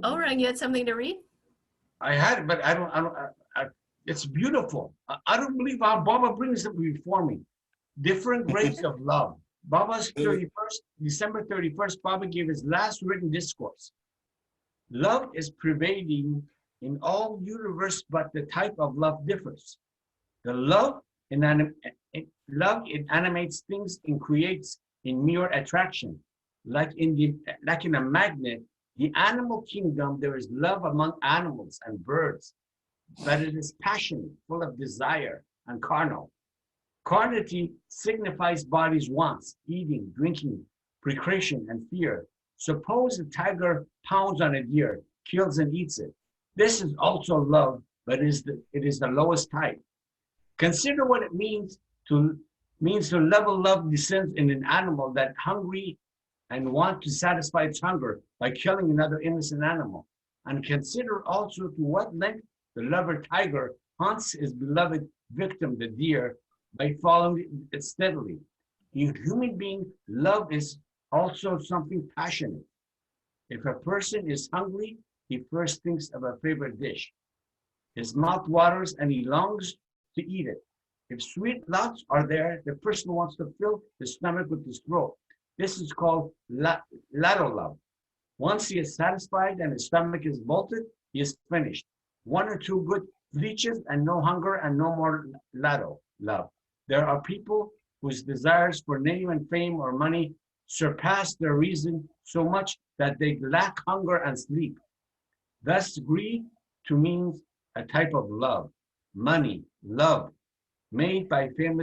Oh, Rang, you had something to read? I had it, but I don't, it's beautiful. I don't believe how Baba brings it before me. Different grades of love. Baba's 31st, December 31st, Baba gave his last written discourse. Love is pervading in all universe, but the type of love differs. The love, it animates things and creates in mere attraction. Like in a magnet, the animal kingdom, there is love among animals and birds, but it is passionate, full of desire and carnal. Carnality signifies body's wants, eating, drinking, precreation, and fear. Suppose a tiger pounds on a deer, kills and eats it. This is also love, but it is the lowest type. Consider what it means to level love descends in an animal that hungry and want to satisfy its hunger by killing another innocent animal. And consider also to what length the lover tiger hunts his beloved victim, the deer, by following it steadily. In human being, love is also something passionate. If a person is hungry, he first thinks of a favorite dish. His mouth waters and he longs to eat it. If sweet lots are there, the person wants to fill his stomach with his throat. This is called lateral love. Once he is satisfied and his stomach is bolted, he is finished. One or two good leeches and no hunger and no more lateral love. There are people whose desires for name and fame or money surpass their reason so much that they lack hunger and sleep. Thus, greed to means a type of love, money, love, made by fame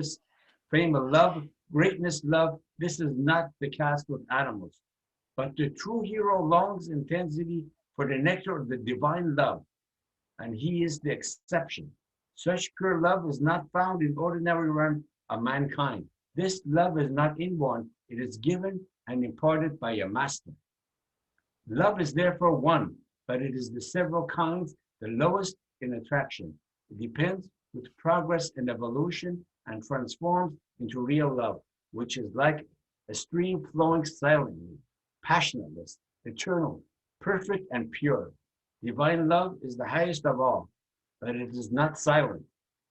of love, greatness, love. This is not the case with animals, but the true hero longs intensity for the nectar of the divine love, and he is the exception. Such pure love is not found in ordinary realm of mankind. This love is not inborn, it is given and imparted by a master. Love is therefore one, but it is the several kinds, the lowest in attraction. It depends with progress and evolution and transforms into real love, which is like a stream flowing silently, passionless, eternal, perfect and pure. Divine love is the highest of all, but it is not silent.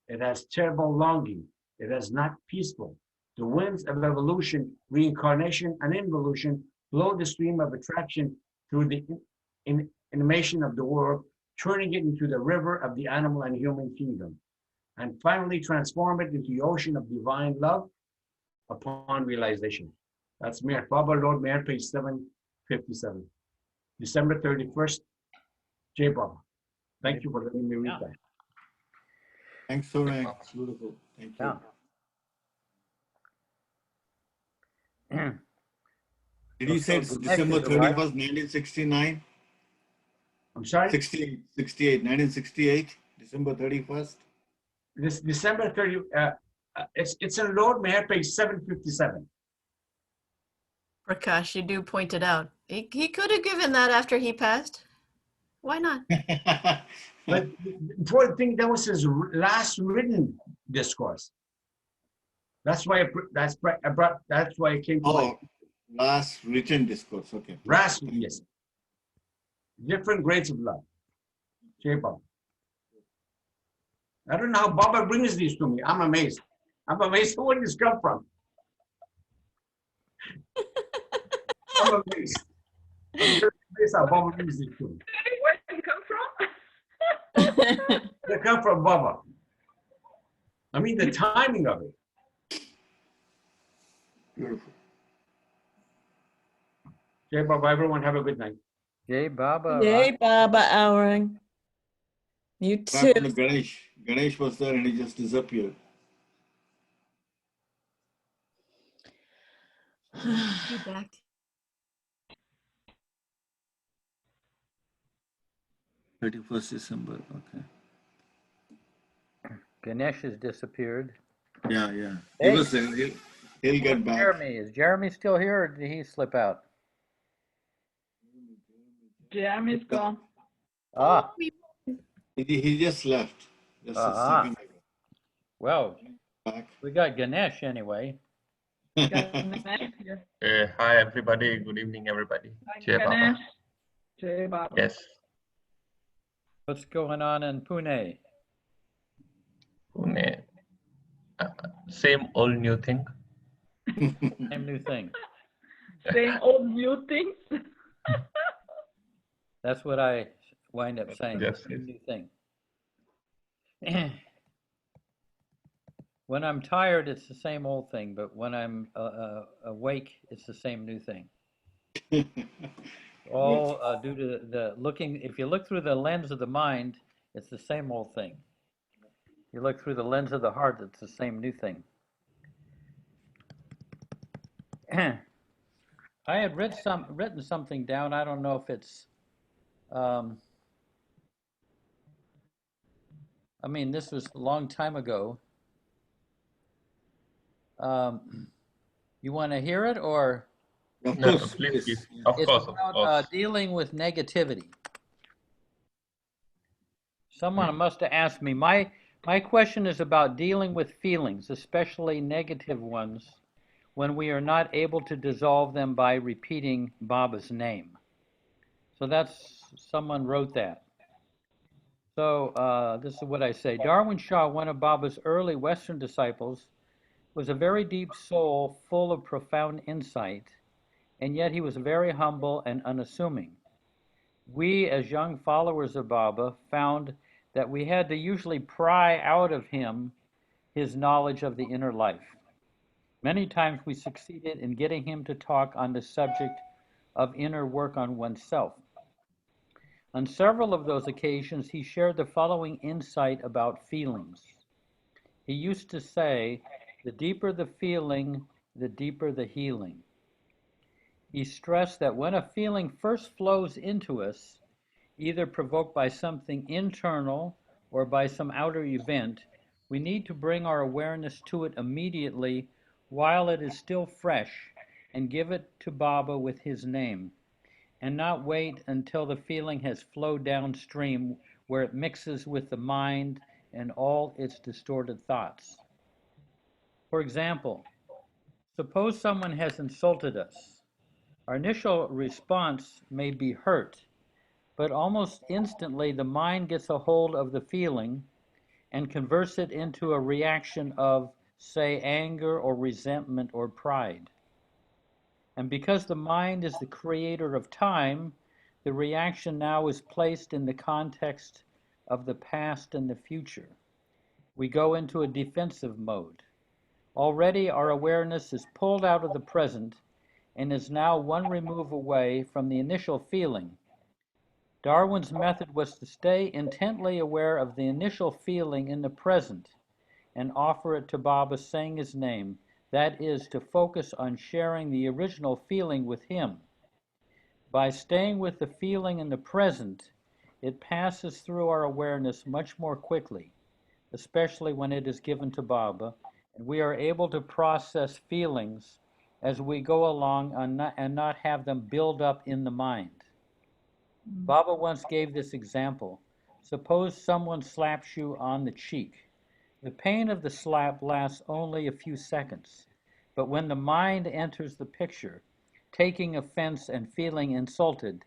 It has terrible longing. It is not peaceful. The winds of evolution, reincarnation, and involution blow the stream of attraction through the animation of the world, turning it into the river of the animal and human kingdom, and finally transform it into the ocean of divine love upon realization. That's Mayor Baba Lord Mayor, page 757. December 31st, J. Baba. Thank you for letting me read that. Thanks so much. Beautiful. Thank you. Yeah. Did you say it's December 31st, 1969? I'm sorry? 68, 1968, December 31st? This December 30, it's in Lord Mayor, page 757. Prakash, you do point it out. He could have given that after he passed. Why not? But the important thing, that was his last written discourse. That's why that's why it came to Oh, last written discourse. Okay. last, yes. Different grades of love. J. Baba. I don't know how Baba brings these to me. I'm amazed. I'm amazed where did this come from. I'm amazed. I'm just amazed how Baba brings these to me. Where did it come from? They come from Baba. I mean, the timing of it. Beautiful. Jai Baba, everyone have a good night. Jai Baba. Yay, Baba Aurang. You What too. happened to Ganesh? Ganesh was there and he just disappeared. Be back. December. Okay. Ganesh has disappeared. Yeah, yeah. Hey. He was there. He'll get back. Jeremy, is Jeremy still here or did he slip out? Jeremy's gone. Ah, He just left. Just a second ago. well, Back. we got Ganesh anyway. Ganesh, yes. Hi everybody, good evening everybody. Hi, Jai Baba. Ganesh. Jai Baba. Yes. What's going on in Pune? Pune. Same old new thing. Same new thing. Same old new things. That's what I wind up saying. Yes, Same yes. new thing. When I'm tired, it's the same old thing, but when I'm awake, it's the same new thing. All due to the looking, if you look through the lens of the mind, it's the same old thing. You look through the lens of the heart, it's the same new thing. I had written something down. I don't know if it's, I mean, this was a long time ago. You want to hear it, or? Of No, no, course, please, please. please. Of It's course, of about course. dealing with negativity. Someone must have asked me. My question is about dealing with feelings, especially negative ones, when we are not able to dissolve them by repeating Baba's name. So that's, someone wrote that. So this is what I say. Darwin Shaw, one of Baba's early Western disciples, was a very deep soul full of profound insight, and yet he was very humble and unassuming. We, as young followers of Baba, found that we had to usually pry out of him his knowledge of the inner life. Many times we succeeded in getting him to talk on the subject of inner work on oneself. On several of those occasions, he shared the following insight about feelings. He used to say, the deeper the feeling, the deeper the healing. He stressed that when a feeling first flows into us, either provoked by something internal or by some outer event, we need to bring our awareness to it immediately while it is still fresh and give it to Baba with his name, and not wait until the feeling has flowed downstream where it mixes with the mind and all its distorted thoughts. For example, suppose someone has insulted us. Our initial response may be hurt, but almost instantly the mind gets a hold of the feeling and converts it into a reaction of, say, anger or resentment or pride. And because the mind is the creator of time, the reaction now is placed in the context of the past and the future. We go into a defensive mode. Already our awareness is pulled out of the present and is now one remove away from the initial feeling. Darwin's method was to stay intently aware of the initial feeling in the present and offer it to Baba saying his name. That is, to focus on sharing the original feeling with him. By staying with the feeling in the present, it passes through our awareness much more quickly, especially when it is given to Baba, and we are able to process feelings as we go along and not have them build up in the mind. Baba once gave this example. Suppose someone slaps you on the cheek. The pain of the slap lasts only a few seconds, but when the mind enters the picture, taking offense and feeling insulted,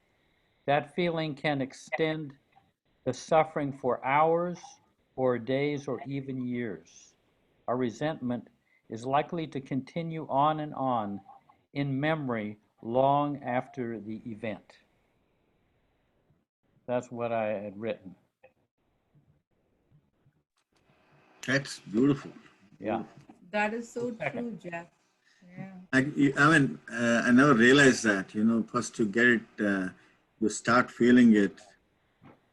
that feeling can extend the suffering for hours or days or even years. Our resentment is likely to continue on and on in memory long after the event. That's what I had written. That's beautiful. Yeah. That is so Second. true, Jeff. Yeah. I never realized that, first you get it, you start feeling it,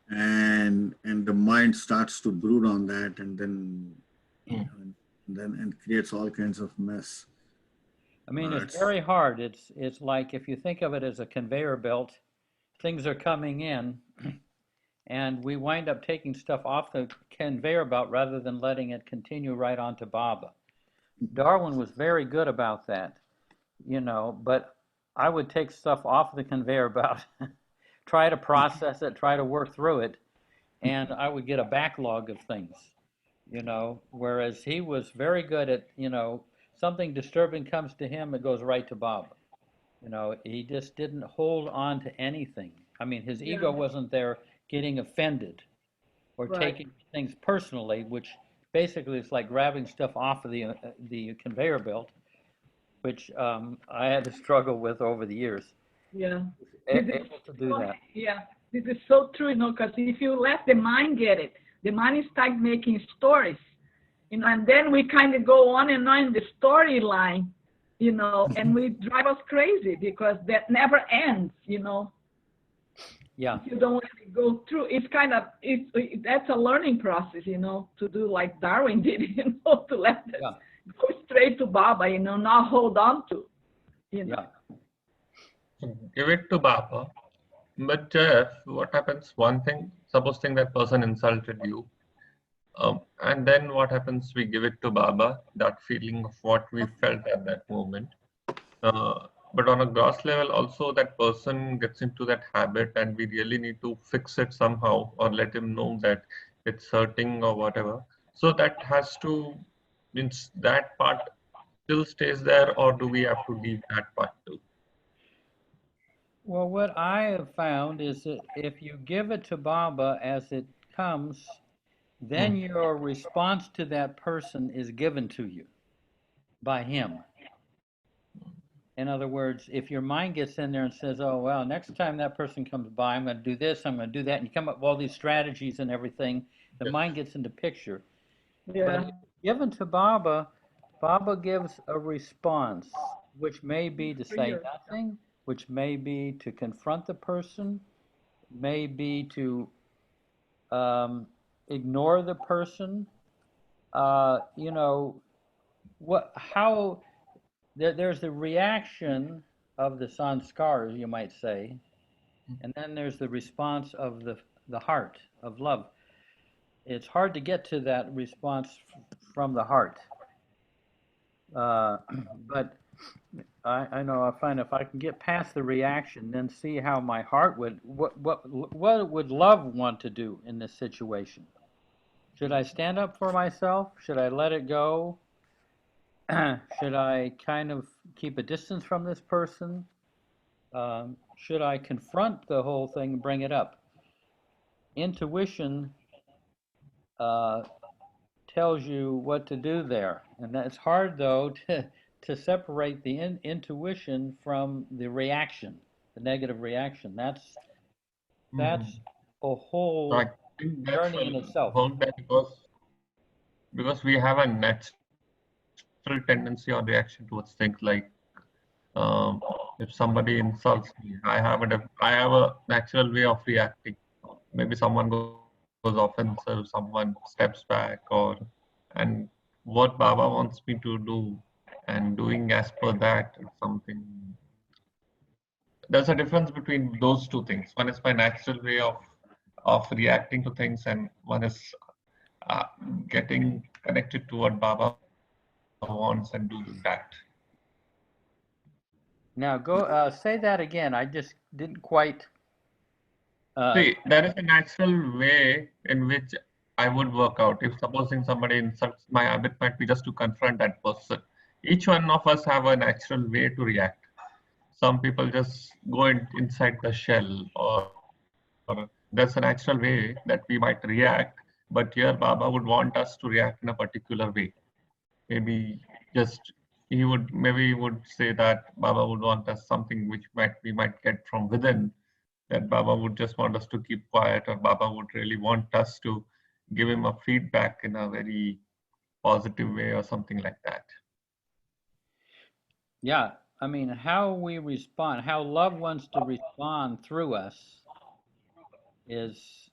and the mind starts to brood on that, and then creates all kinds of mess. I mean, it's very hard. It's like, if you think of it as a conveyor belt, things are coming in and we wind up taking stuff off the conveyor belt rather than letting it continue right on to Baba. Darwin was very good about that, but I would take stuff off the conveyor belt, try to process it, try to work through it, and I would get a backlog of things, whereas he was very good at, something disturbing comes to him, it goes right to Baba. He just didn't hold on to anything. I mean, his ego wasn't there getting offended or Right. taking things personally, which basically is like grabbing stuff off of the conveyor belt, which I had to struggle with over the years. Yeah. Able to do that. Yeah, this is so true, because if you let the mind get it, the mind starts making stories, and then we kind of go on and on the storyline, and we drive us crazy because that never ends, Yeah. If you don't let it go through, it's kind of, that's a learning process, to do like Darwin did, to let it go straight to Baba, not hold on to, Yeah. Give it to Baba. But Jeff, what happens? One thing, supposing that person insulted you, and then what happens? We give it to Baba, that feeling of what we felt at that moment. But on a gross level, also that person gets into that habit, and we really need to fix it somehow, or let him know that it's hurting or whatever. So that has to, means that part still stays there, or do we have to leave that part too? Well, what I have found is that if you give it to Baba as it comes, then your response to that person is given to you by him. In other words, if your mind gets in there and says, oh, well, next time that person comes by, I'm going to do this, I'm going to do that, and you come up with all these strategies and everything, the mind gets into picture. Yeah. But if given to Baba, Baba gives a response, which may be to say nothing, which may be to confront the person, may be to ignore the person. There's the reaction of the sanskars, you might say, and then there's the response of the heart of love. It's hard to get to that response from the heart. But I know I find if I can get past the reaction, then see how my heart what would love want to do in this situation? Should I stand up for myself? Should I let it go? Should I kind of keep a distance from this person? Should I confront the whole thing and bring it up? Intuition tells you what to do there, and it's hard though to separate the intuition from the reaction, the negative reaction. That's a whole I think that's journey in itself. Because we have a natural tendency or reaction towards things like if somebody insults me, I have a natural way of reacting. Maybe someone goes offensive, someone steps back, and what Baba wants me to do and doing as per that is something. There's a difference between those two things. One is my natural way of reacting to things, and one is getting connected to what Baba wants and doing that. Now go say that again. I just didn't quite. See, there is a natural way in which I would work out. If supposing somebody insults, my habit might be just to confront that person. Each one of us have a natural way to react. Some people just go inside the shell, or there's a natural way that we might react. But here Baba would want us to react in a particular way. Maybe he would say that Baba would want us something which we might get from within, that Baba would just want us to keep quiet, or Baba would really want us to give him a feedback in a very positive way or something like that. Yeah, I mean, how we respond, how love wants to respond through us is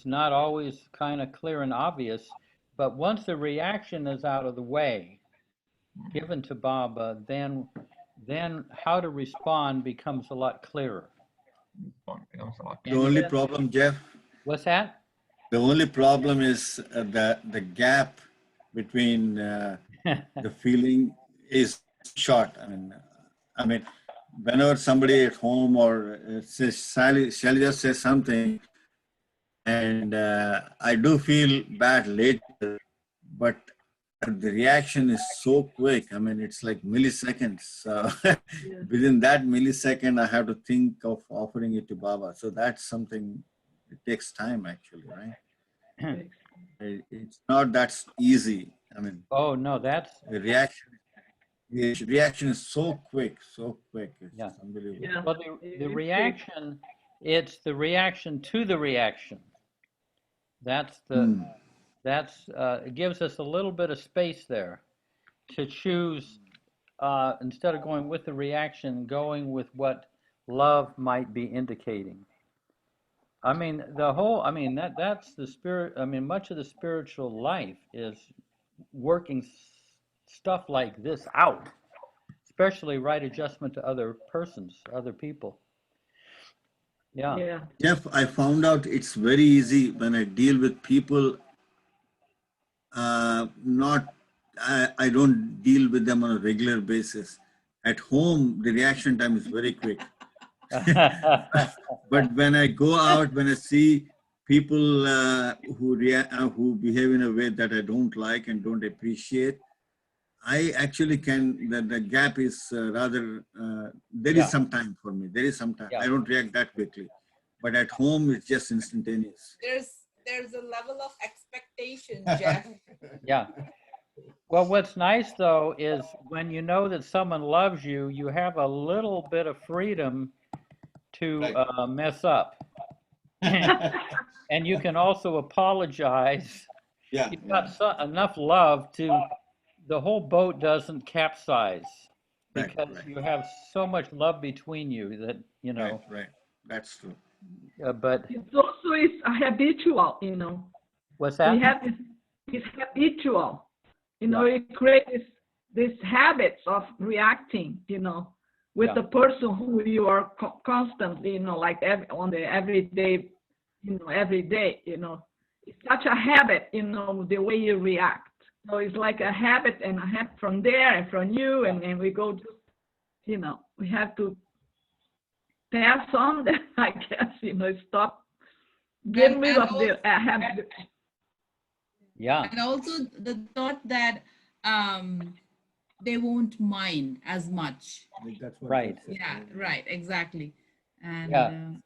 not always kind of clear and obvious, but once the reaction is out of the way, given to Baba, then how to respond becomes a lot clearer. The only problem, Jeff, What's that? the only problem is the gap between the feeling is short. I mean, whenever somebody at home or says, Sally just says something, and I do feel bad later, but the reaction is so quick. I mean, it's like milliseconds. So Yeah. within that millisecond, I have to think of offering it to Baba. So that's something, it takes time actually, right? It's not that easy. I mean, Oh, no, that's, the reaction is so quick, so quick. It's yeah. unbelievable. Yeah. Well, the reaction, it's the reaction to the reaction. That's the, it gives us a little bit of space there to choose, instead of going with the reaction, going with what love might be indicating. I mean, that's the spirit. I mean, much of the spiritual life is working stuff like this out, especially right adjustment to other persons, other people. Yeah. Yeah. Jeff, I found out it's very easy when I deal with people. I don't deal with them on a regular basis. At home, the reaction time is very quick. But when I go out, when I see people who behave in a way that I don't like and don't appreciate, I actually can, the gap is rather, there is some time for me. There is some time. I don't react that quickly. But at home, it's just instantaneous. There's a level of expectation, Jeff. Yeah. Well, what's nice though is when you know that someone loves you, you have a little bit of freedom to mess up. And you can also apologize. Yeah. You've got enough love to, the whole boat doesn't capsize because you have so much love between you that, you know. Right. That's true. But It's also is a habitual, you know. what's that? We have this habitual, you know, it creates this habits of reacting, you know, with the person who you are constantly, you know, like on the everyday, you know, every day, you know. It's such a habit, you know, the way you react. So it's like a habit and a habit from there and from you, and then we go, you know, we have to pass on that, I guess, you know, stop, get rid of the habit. Yeah. And also the thought that they won't mind as much. That's what right. Yeah, right, exactly. And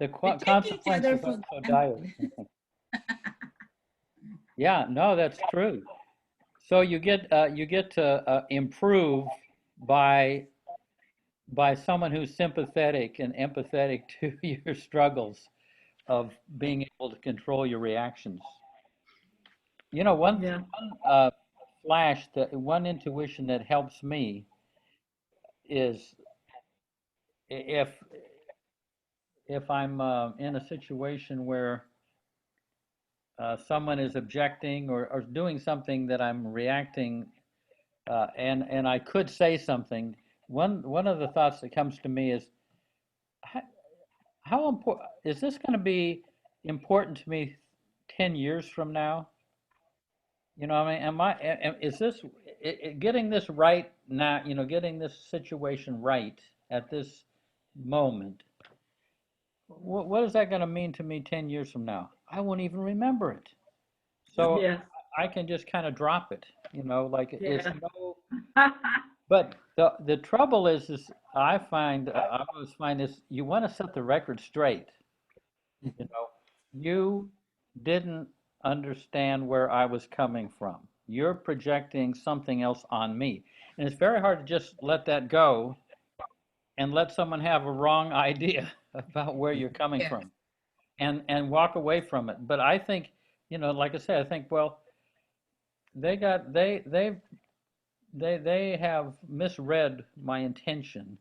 the take consequences each other are for so dire. Yeah, no, that's true. So you get to improve by someone who's sympathetic and empathetic to your struggles of being able to control your reactions. You know, one flash, one intuition that helps me is if I'm in a situation where someone is objecting or doing something that I'm reacting, and I could say something. One of the thoughts that comes to me is, how important is this going to be important to me 10 years from now? You know, I mean, is this getting this right now? You know, getting this situation right at this moment. What is that going to mean to me 10 years from now? I won't even remember it. So I can just kind of drop it, you know, like it's no. But the trouble is I always find is you want to set the record straight. You know, you didn't understand where I was coming from. You're projecting something else on me. And it's very hard to just let that go and let someone have a wrong idea about where you're coming from and walk away from it. But I think, you know, like I said, I think, well, they have misread my intention.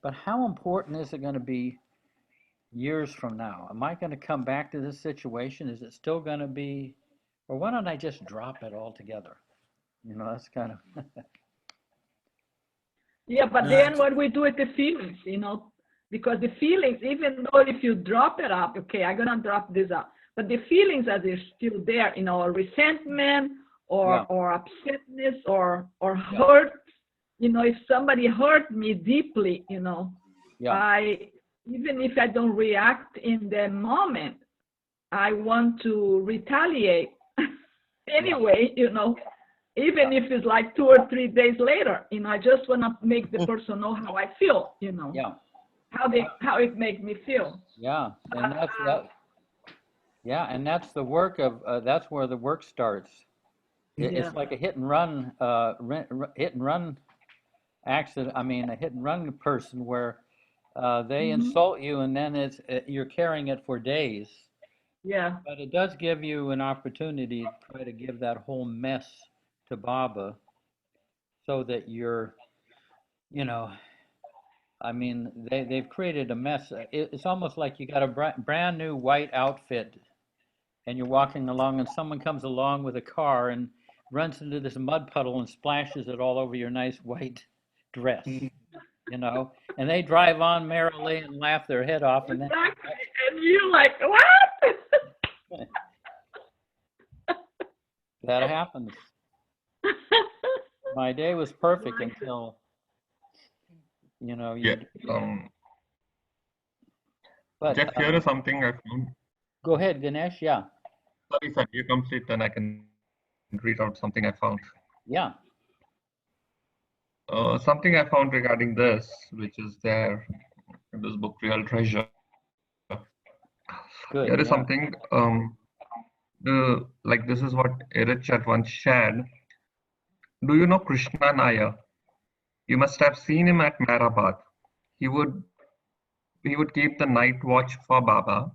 But how important is it going to be years from now? Am I going to come back to this situation? Is it still going to be, or why don't I just drop it altogether? You know, that's kind of. Yeah, but then what we do with the feelings, you know, because the feelings, even though if you drop it up, okay, I'm gonna drop this up, but the feelings are still there, you know, resentment or upsetness or hurt. You know, if somebody hurt me deeply, you know, even if I don't react in the moment, I want to retaliate anyway, you know. Even if it's like 2 or 3 days later, I just want to make the person know how I feel, Yeah, how it makes me feel. yeah, and that's that. Yeah, and that's the work of that's where the work starts. It's Yeah. like a hit and run, hit and run accident. I mean, a hit and run person where they Mhm. insult you, and then you're carrying it for days. Yeah. But it does give you an opportunity to try to give that whole mess to Baba, so that you're, you know, I mean, they've created a mess. It's almost like you got a brand new white outfit, and you're walking along, and someone comes along with a car and runs into this mud puddle and splashes it all over your nice white dress, and they drive on merrily and laugh their head off, and then Exactly. And you like, what? that happens. My day was perfect until, Yeah. you. But Jeff, here is something I found. go ahead, Ganesh. Yeah, Sorry, sir, you complete, then I can read out something I found. yeah, Something I found regarding this, which is there in this book, Real Treasure. good. Here is Yeah, something, like this is what Erich had once shared. Do you know Krishna Nair? You must have seen him at Mehrabad. He would keep the night watch for Baba.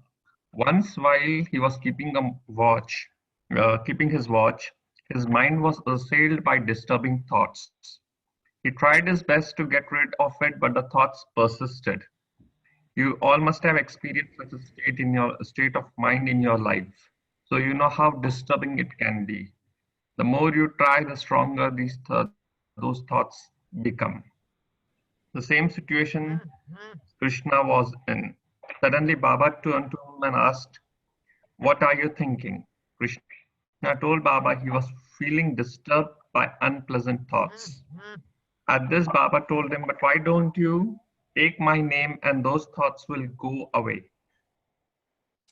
Once, while he was keeping his watch, his mind was assailed by disturbing thoughts. He tried his best to get rid of it, but the thoughts persisted. You all must have experienced such a state of mind in your life, so you know how disturbing it can be. The more you try, the stronger those thoughts become. The same situation Krishna was in. Suddenly, Baba turned to him and asked, "What are you thinking?" Krishna told Baba he was feeling disturbed by unpleasant thoughts. At this, Baba told him, "But why don't you take my name and those thoughts will go away?"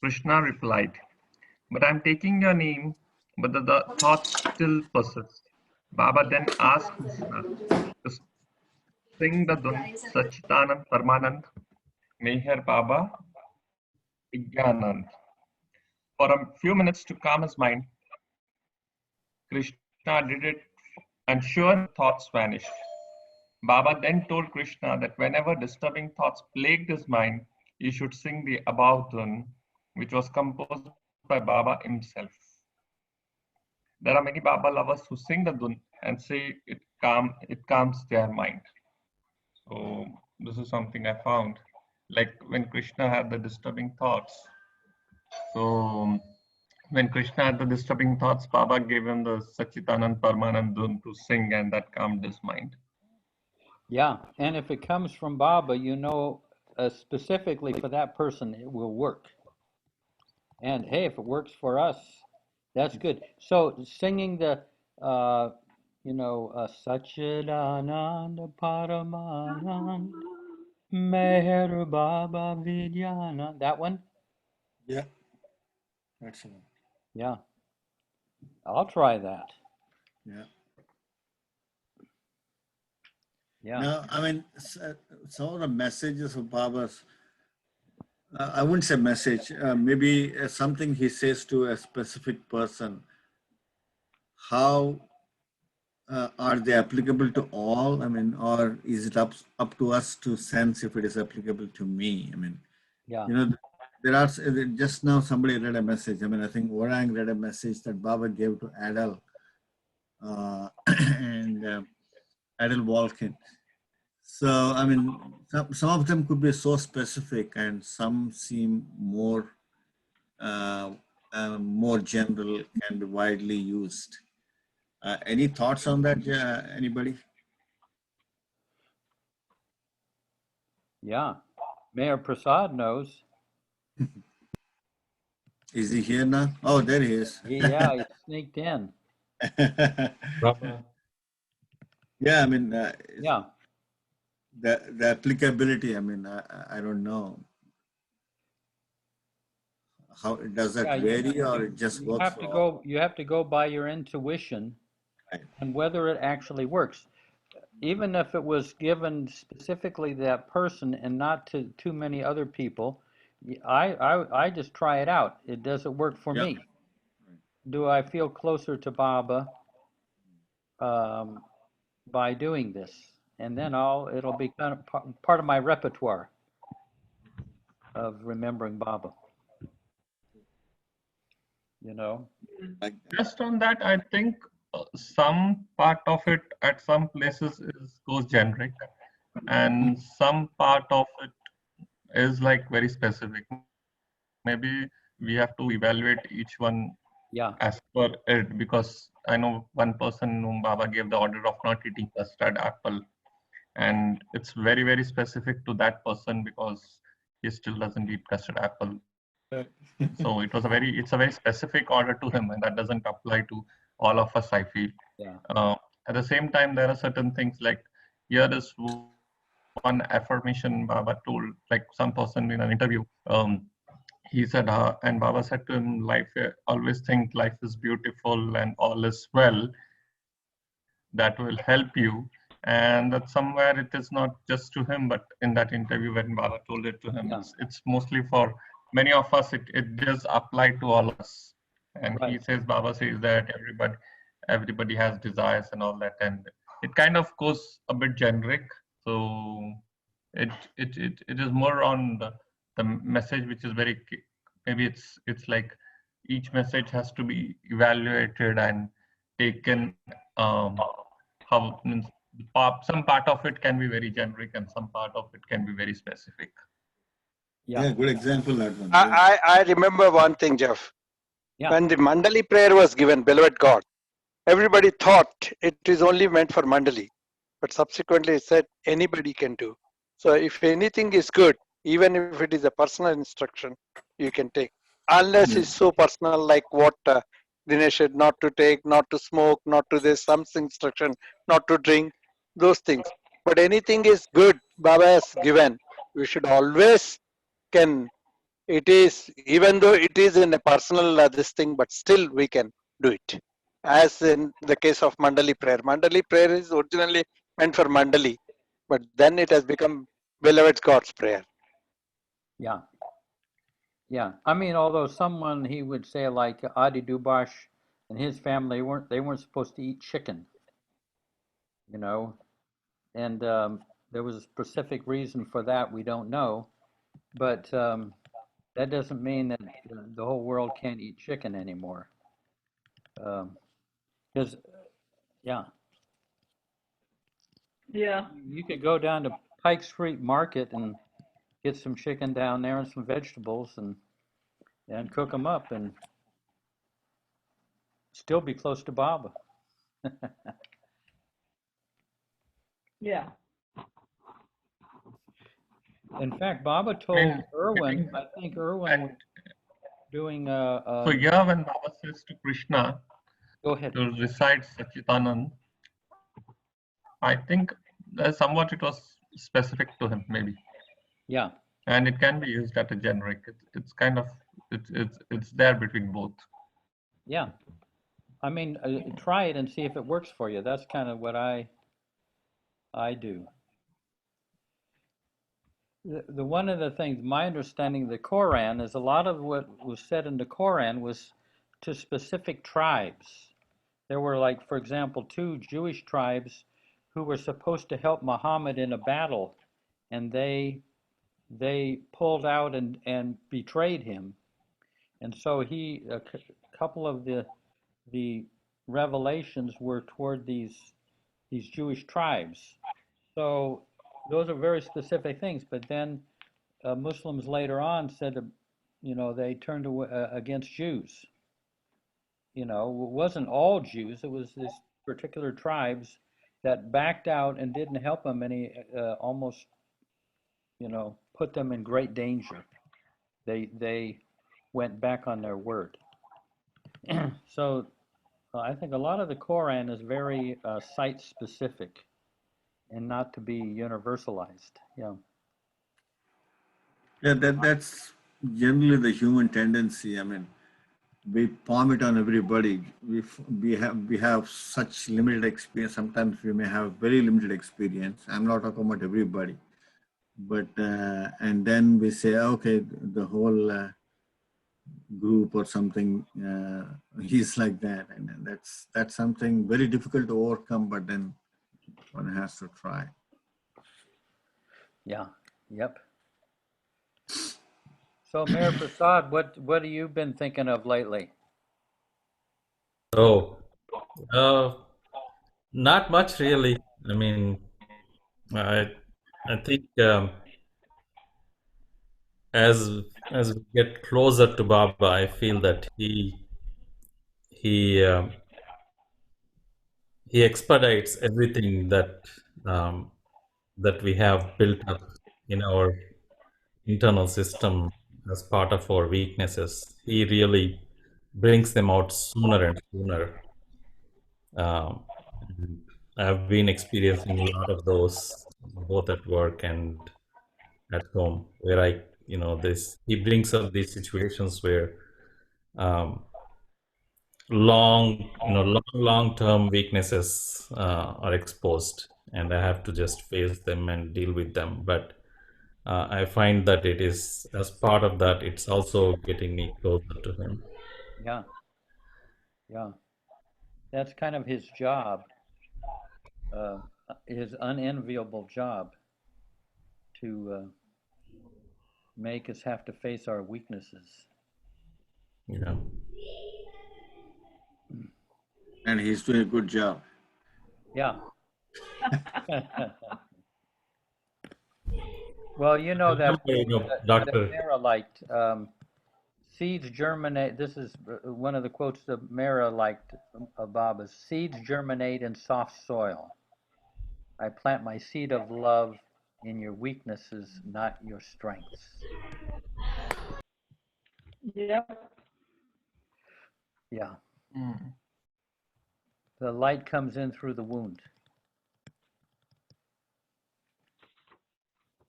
Krishna replied, "But I'm taking your name, but the thoughts still persist." Baba then asked Krishna to sing the dhun Sachitanand Parmanand Meher Baba Vigyanand. For a few minutes to calm his mind, Krishna did it, and sure thoughts vanished. Baba then told Krishna that whenever disturbing thoughts plagued his mind, he should sing the above dhun, which was composed by Baba himself. There are many Baba lovers who sing the dhun and say it calms their mind. So this is something I found. Like when Krishna had the disturbing thoughts. So when Krishna had the disturbing thoughts, Baba gave him the Sachitanand Parmanand dhun to sing, and that calmed his mind. yeah. And if it comes from Baba, specifically for that person, it will work. And hey, if it works for us, that's good. So singing the, Sachidananda Paramanand Meher Baba Vidyana. That one? Yeah, that's the one. Yeah. I'll try that. Yeah. Yeah. Now, I mean, some of the messages of Baba's, I wouldn't say message, maybe something he says to a specific person. How are they applicable to all? I mean, or is it up to us to sense if it is applicable to me? I mean, Yeah. there are, just now somebody read a message. I mean, I think Orang read a message that Baba gave to Adele and Adele Walkin. So, I mean, some of them could be so specific and some seem more more general and widely used. Any thoughts on that, anybody? Yeah. Mayor Prasad knows. Is he here now? Oh, there he is. Yeah, he sneaked in. Yeah, I mean, Yeah. the applicability, I mean, I don't know. How does that Yeah, vary or it just you works have for to all? go by your intuition and whether it actually works. Even if it was given specifically to that person and not to too many other people, I just try it out. Does it work for me? Do I feel closer to Baba by doing this? And then it'll be kind of part of my repertoire of remembering Baba. You know? Just on that, I think some part of it at some places goes generic, and some part of it is like very specific. Maybe we have to evaluate each one as per it, because I know one person whom Baba gave the order of not eating custard apple, and it's very, very specific to that person because he still doesn't eat custard apple. So it's a very specific order to him, and that doesn't apply to all of us, I feel. At the same time, there are certain things like, here is one affirmation Baba told, like some person in an interview, he said, and Baba said to him, life, always think life is beautiful and all is well. That will help you. And that somewhere it is not just to him, but in that interview when Baba told it to him, it's mostly for many of us. It does apply to all of us. And he says, Baba says that everybody has desires and all that, and it kind of goes a bit generic. So it is more on the message, which is very, maybe it's like each message has to be evaluated and taken. How means some part of it can be very generic and some part of it can be very specific. Yeah, good example that one. I remember one thing, Jeff. When the Mandali prayer was given, beloved God, everybody thought it is only meant for Mandali, but subsequently it said anybody can do. So if anything is good, even if it is a personal instruction, you can take, unless it's so personal, like what Dinesh said, not to take, not to smoke, not to this, some instruction, not to drink, those things. But anything is good, Baba has given. We should always can. It is, even though it is in a personal this thing, but still we can do it. As in the case of Mandali prayer. Mandali prayer is originally meant for Mandali, but then it has become beloved God's prayer. Yeah. I mean, although someone, he would say like Adi Dubash and his family they weren't supposed to eat chicken, you know, and there was a specific reason for that. We don't know, but that doesn't mean that the whole world can't eat chicken anymore. Because you could go down to Pike Street Market and get some chicken down there and some vegetables and cook them up and still be close to Baba. Yeah. In fact, Baba told Irwin, I think Irwin was doing so yeah, when Baba says to Krishna, go ahead, to recite Sachitanand, I think somewhat it was specific to him, maybe. Yeah. And it can be used as a generic. It's kind of it's there between both. Yeah. I mean, try it and see if it works for you. That's kind of what I do. The one of the things, my understanding of the Quran is a lot of what was said in the Quran was to specific tribes. There were, like, for example, 2 Jewish tribes who were supposed to help Muhammad in a battle, and they pulled out and betrayed him. And so a couple of the revelations were toward these Jewish tribes. So those are very specific things. But then Muslims later on said that, they turned against Jews. It wasn't all Jews. It was these particular tribes that backed out and didn't help them, and he almost, put them in great danger. They went back on their word. So I think a lot of the Quran is very site specific and not to be universalized. Yeah. Yeah, that's generally the human tendency. I mean, we palm it on everybody. We have such limited experience. Sometimes we may have very limited experience. I'm not talking about everybody, but and then we say, okay, the whole group or something is like that, and that's something very difficult to overcome. But then one has to try. Yeah. Yep. So, Mayor Prasad, what have you been thinking of lately? Oh, not much really. I mean, I think as we get closer to Baba, I feel that he he expedites everything that we have built up in our internal system as part of our weaknesses. He really brings them out sooner and sooner. And I've been experiencing a lot of those both at work and at home, where he brings up these situations where um, long-term weaknesses are exposed, and I have to just face them and deal with them. But I find that it is, as part of that, it's also getting me closer to him. Yeah. Yeah. That's kind of his job, his unenviable job to make us have to face our weaknesses. Yeah. And he's doing a good job. Yeah. Well, you know that Doctor. Mara liked seeds germinate. This is one of the quotes that Mara liked of Baba's. Seeds germinate in soft soil. I plant my seed of love in your weaknesses, not your strengths. Yep. Yeah. Mm. The light comes in through the wound.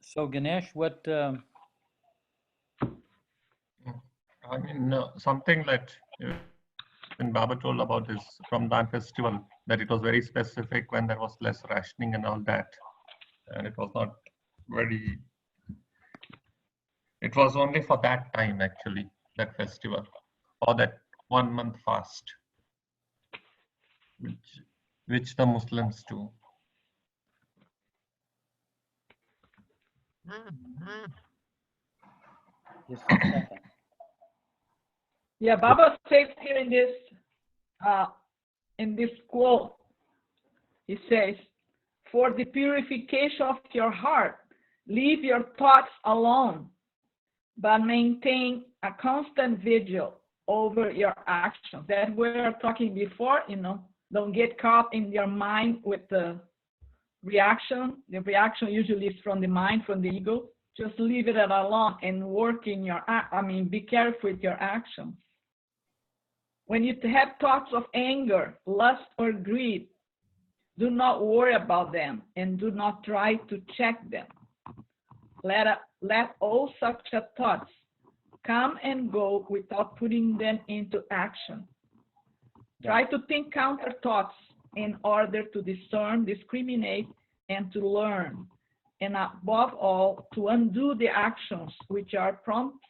So Ganesh, what? I mean, something that when Baba told about his Ramadan festival, that it was very specific when there was less rationing and all that, and it was not very. It was only for that time, actually, that festival, or that 1 month fast, which the Muslims do. Just a second. Yeah, Baba says here in this quote, he says, "For the purification of your heart, leave your thoughts alone, but maintain a constant vigil over your actions." That we were talking before, don't get caught in your mind with the reaction. The reaction usually is from the mind, from the ego. Just leave it alone and work in your, be careful with your actions. When you have thoughts of anger, lust, or greed, do not worry about them and do not try to check them. Let all such thoughts come and go without putting them into action. Try to think counter thoughts in order to discern, discriminate, and to learn. And above all, to undo the actions which are prompted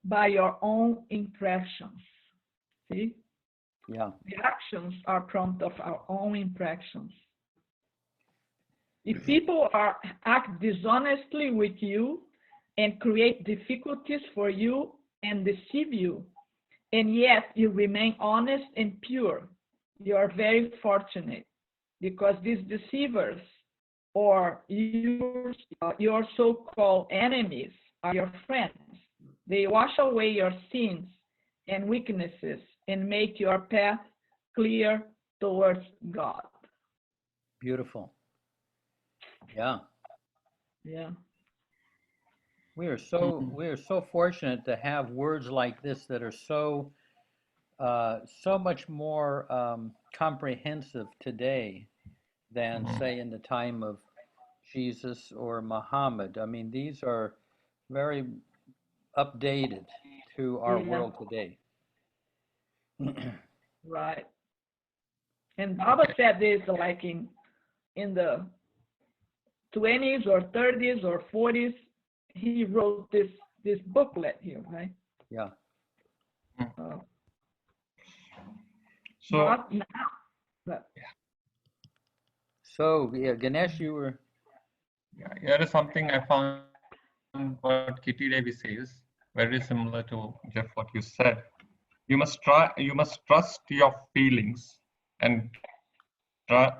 by your own impressions. See? Yeah. The actions are prompted of our own impressions. If people act dishonestly with you and create difficulties for you and deceive you, and yet you remain honest and pure, you are very fortunate, because these deceivers or your so-called enemies are your friends. They wash away your sins and weaknesses and make your path clear towards God. Beautiful. Yeah. Yeah. We are so fortunate to have words like this that are so much more comprehensive today than, say, in the time of Jesus or Muhammad. I mean, these are very updated to our world today. Right. And Baba said this like in the 20s or 30s or 40s. He wrote this booklet here, right? Yeah. So Not now, but So yeah, Ganesh, you were. yeah, here is something I found what Kitty Devi says, very similar to Jeff what you said. You must trust your feelings and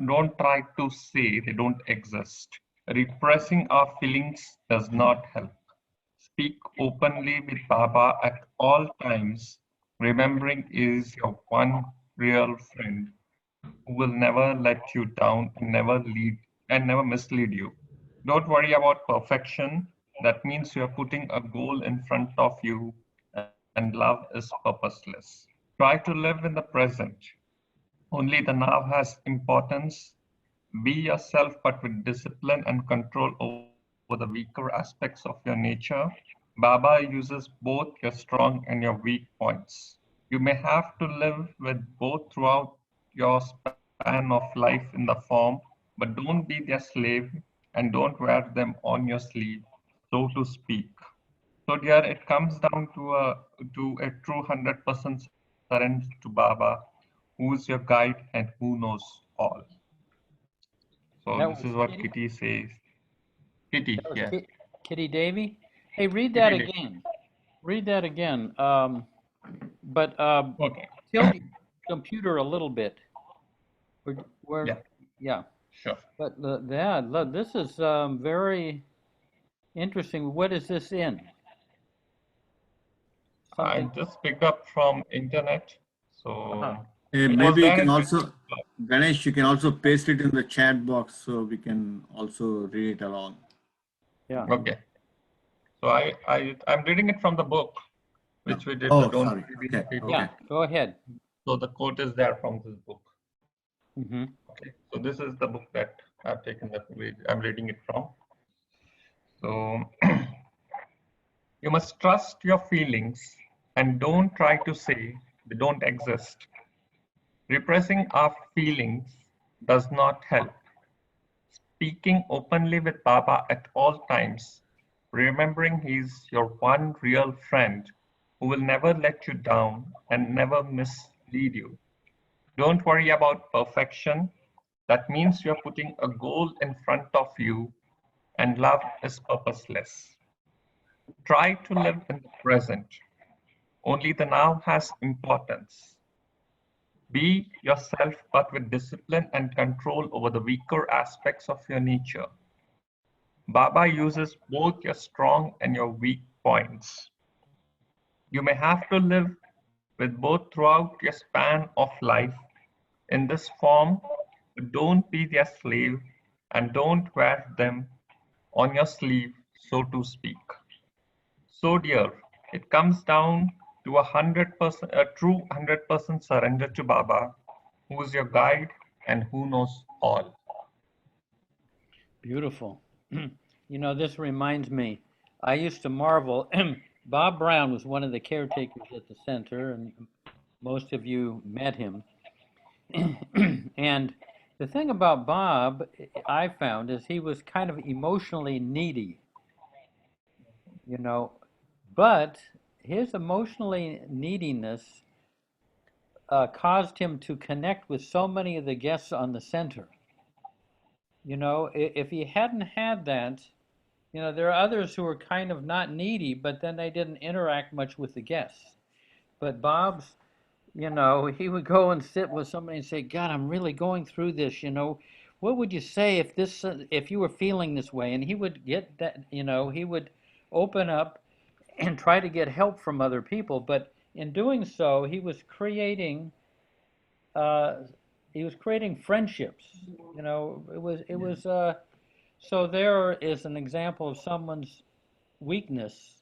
don't try to say they don't exist. Repressing our feelings does not help. Speak openly with Baba at all times. Remembering is your one real friend who will never let you down and never mislead you. Don't worry about perfection. That means you are putting a goal in front of you and love is purposeless. Try to live in the present. Only the now has importance. Be yourself, but with discipline and control over the weaker aspects of your nature. Baba uses both your strong and your weak points. You may have to live with both throughout your span of life in the form, but don't be their slave and don't wear them on your sleeve, so to speak. So dear, it comes down to a true 100% surrender to Baba, who is your guide and who knows all. So That this was is what Kitty. Kitty says. Kitty, That was yeah. Kitty Davy. Hey, read that Kitty Devi. again. Read that again. But Okay. tilt your computer a little bit. Where Yeah, yeah. sure. But yeah, look, this is very interesting. What is this in? I Something. just picked up from internet. Uh-huh. So Hey, it was maybe you there can in also, Ganesh, you can also paste it in the chat box so we can also read it along. Yeah. okay. So I'm reading it from the book, which we did the Oh, Don't sorry. Believe in Okay, People. Yeah. okay. Go ahead. So the quote is there from this book. Mm-hmm. Okay. So this is the book that I've taken I'm reading it from. So you must trust your feelings and don't try to say they don't exist. Repressing our feelings does not help. Speaking openly with Baba at all times, remembering he's your one real friend who will never let you down and never mislead you. Don't worry about perfection. That means you're putting a goal in front of you and love is purposeless. Try to live in the present. Only the now has importance. Be yourself, but with discipline and control over the weaker aspects of your nature. Baba uses both your strong and your weak points. You may have to live with both throughout your span of life. In this form, don't be their slave and don't wear them on your sleeve, so to speak. So dear, it comes down to 100%, a true 100% surrender to Baba, who is your guide and who knows all. Beautiful. You know, this reminds me, I used to marvel. Bob Brown was one of the caretakers at the center, and most of you met him. And the thing about Bob, I found, is he was kind of emotionally needy, you know, but his emotionally neediness caused him to connect with so many of the guests on the center. You know, if he hadn't had that, you know, there are others who are kind of not needy, but then they didn't interact much with the guests. But Bob's, you know, he would go and sit with somebody and say, God, I'm really going through this, you know. What would you say if this, if you were feeling this way? And he would get that, you know, he would open up and try to get help from other people. But in doing so, uh, he was creating friendships. You know, so there is an example of someone's weakness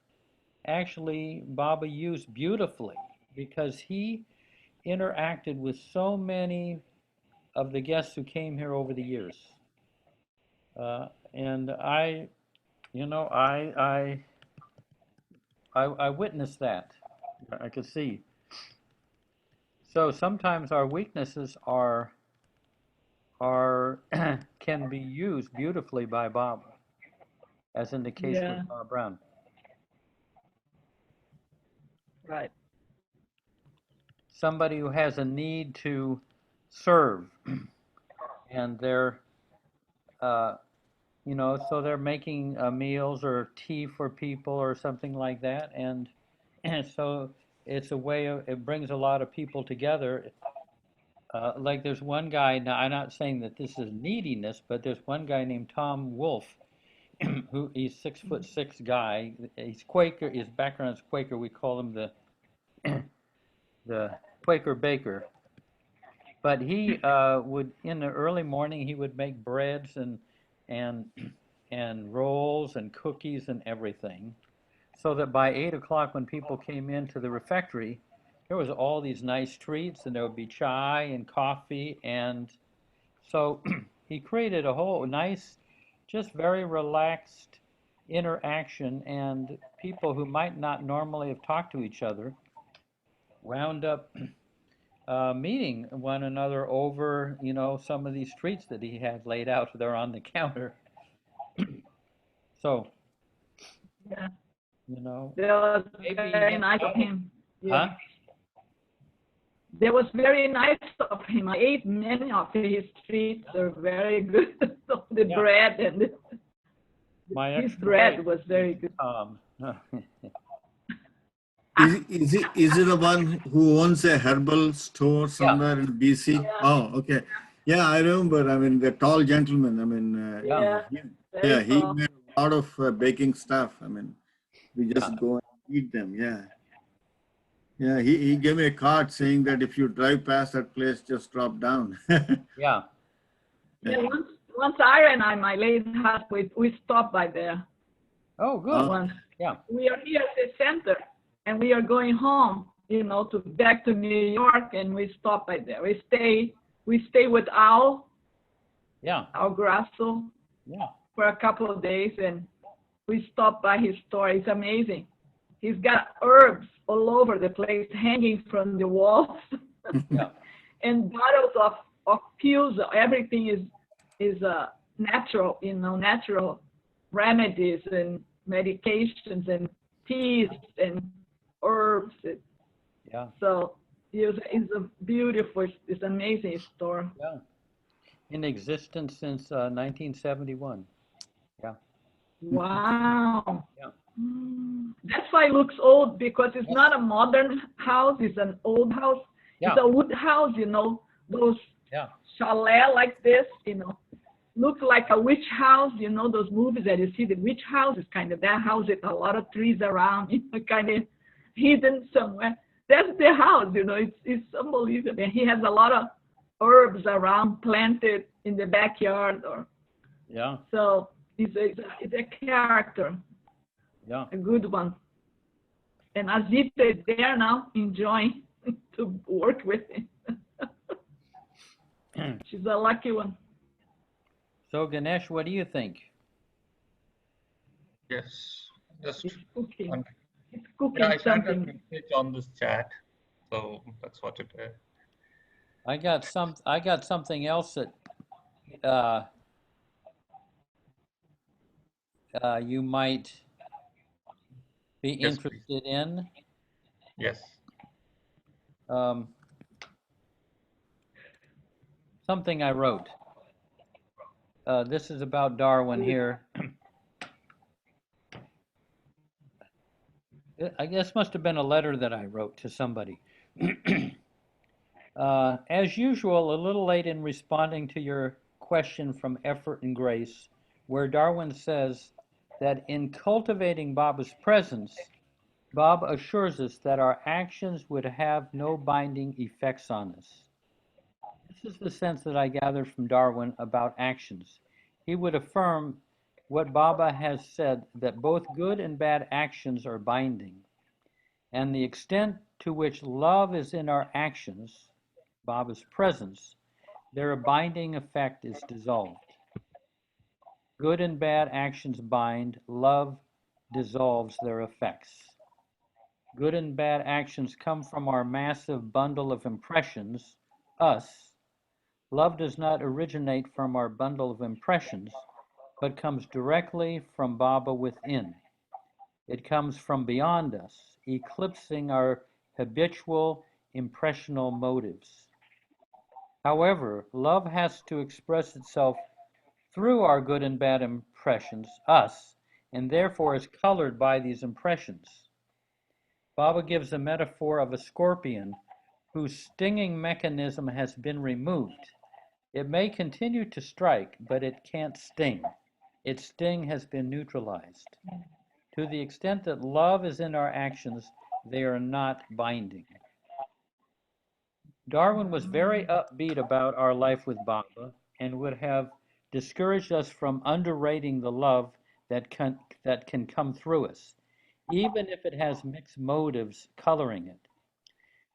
actually Baba used beautifully because he interacted with so many of the guests who came here over the years. And I, you know, I witnessed that. I could see. So sometimes our weaknesses are can be used beautifully by Bob, as in the case Yeah. with Brown. Right. Somebody who has a need to serve, and they're, you know, so they're making meals or tea for people or something like that, and so it's a way of, it brings a lot of people together. Like there's one guy, now I'm not saying that this is neediness, but there's one guy named Tom Wolfe, who he's 6'6" guy. He's Quaker. His background is Quaker. We call him the Quaker baker. But he would, in the early morning, he would make breads and and rolls and cookies and everything, so that by 8 o'clock, when people came into the refectory, there was all these nice treats, and there would be chai and coffee, and so he created a whole nice, just very relaxed interaction, and people who might not normally have talked to each other wound up meeting one another over, you know, some of these treats that he had laid out there on the counter. So, Yeah. you know, That was maybe very nice of him. Yeah. huh? That was very nice of him. I ate many of his treats. They're very good. The Yeah. bread and My his extra bread weight, was very good. Is it the one who owns a herbal store somewhere in BC? Yeah. Oh, okay. Yeah, I remember. I mean, the tall gentleman. I mean, Yeah. yeah, Very he tall. made a lot of baking stuff. I mean, we just Yeah. go and eat them. Yeah. Yeah, he gave me a card saying that if you drive past that place, just drop down. Yeah. Yeah, once Ira and I, my late husband, we stopped by there. Oh, good. Once. Yeah. We are here at the center, and we are going home, you know, to back to New York, and we stop by there. We stay with Al Grasso, Yeah. for a couple of days, and we stopped by his store. It's amazing. He's got herbs all over the place, hanging from the walls, Yeah. and bottles of pills. Everything is natural, you know, natural remedies and medications and teas and herbs. Yeah. So it's a beautiful, it's amazing store. Yeah. In existence since 1971. Yeah. Wow. Yeah. That's why it looks old, because it's not a modern house, it's an old house. Yeah. It's a wood house, you know, those Yeah. chalet like this, you know, look like a witch house, you know, those movies that you see, the witch house is kind of that house with a lot of trees around, you know, kind of hidden somewhere. That's the house, you know, it's unbelievable. And he has a lot of herbs around planted in the backyard, or Yeah. so it's a character. Yeah. A good one. And Azita is there now, enjoying to work with him. She's a lucky one. So Ganesh, what do you think? Yes, just He's cooking. one- He's cooking yeah, I sent a something. message on this chat, so that's what it is. I got something else that you might be Yes, please. interested in. Yes. Something I wrote. This is about Darwin here. I guess must have been a letter that I wrote to somebody. As usual, a little late in responding to your question from Effort and Grace, where Darwin says that in cultivating Baba's presence, Bob assures us that our actions would have no binding effects on us. This is the sense that I gathered from Darwin about actions. He would affirm what Baba has said, that both good and bad actions are binding, and the extent to which love is in our actions, Baba's presence, their binding effect is dissolved. Good and bad actions bind, love dissolves their effects. Good and bad actions come from our massive bundle of impressions, us. Love does not originate from our bundle of impressions, but comes directly from Baba within. It comes from beyond us, eclipsing our habitual impressional motives. However, love has to express itself through our good and bad impressions, us, and therefore is colored by these impressions. Baba gives a metaphor of a scorpion whose stinging mechanism has been removed. It may continue to strike, but it can't sting. Its sting has been neutralized. To the extent that love is in our actions, they are not binding. Darwin was very upbeat about our life with Baba and would have discouraged us from underrating the love that can come through us, even if it has mixed motives coloring it.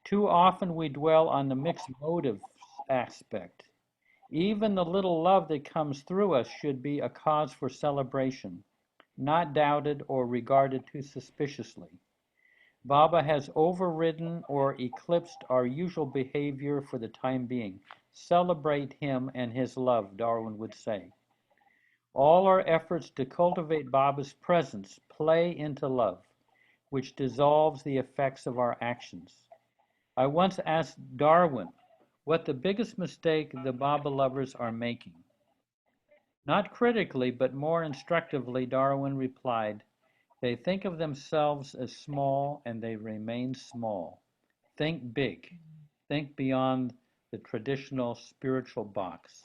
Too often we dwell on the mixed motives aspect. Even the little love that comes through us should be a cause for celebration, not doubted or regarded too suspiciously. Baba has overridden or eclipsed our usual behavior for the time being. Celebrate him and his love, Darwin would say. All our efforts to cultivate Baba's presence play into love, which dissolves the effects of our actions. I once asked Darwin what the biggest mistake the Baba lovers are making. Not critically, but more instructively, Darwin replied, they think of themselves as small and they remain small. Think big. Think beyond the traditional spiritual box.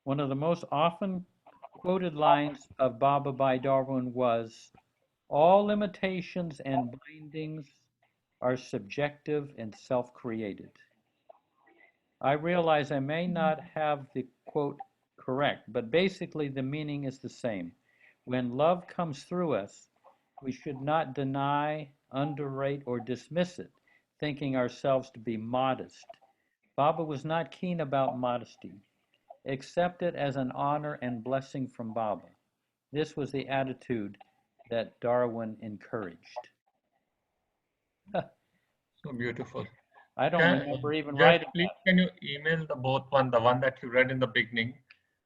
One of the most often quoted lines of Baba by Darwin was, all limitations and bindings are subjective and self-created. I realize I may not have the quote correct, but basically the meaning is the same. When love comes through us, we should not deny, underrate, or dismiss it, thinking ourselves to be modest. Baba was not keen about modesty. Accept it as an honor and blessing from Baba. This was the attitude that Darwin encouraged. So beautiful. I don't remember even Jeff, writing please that. can you email the both one, the one that you read in the beginning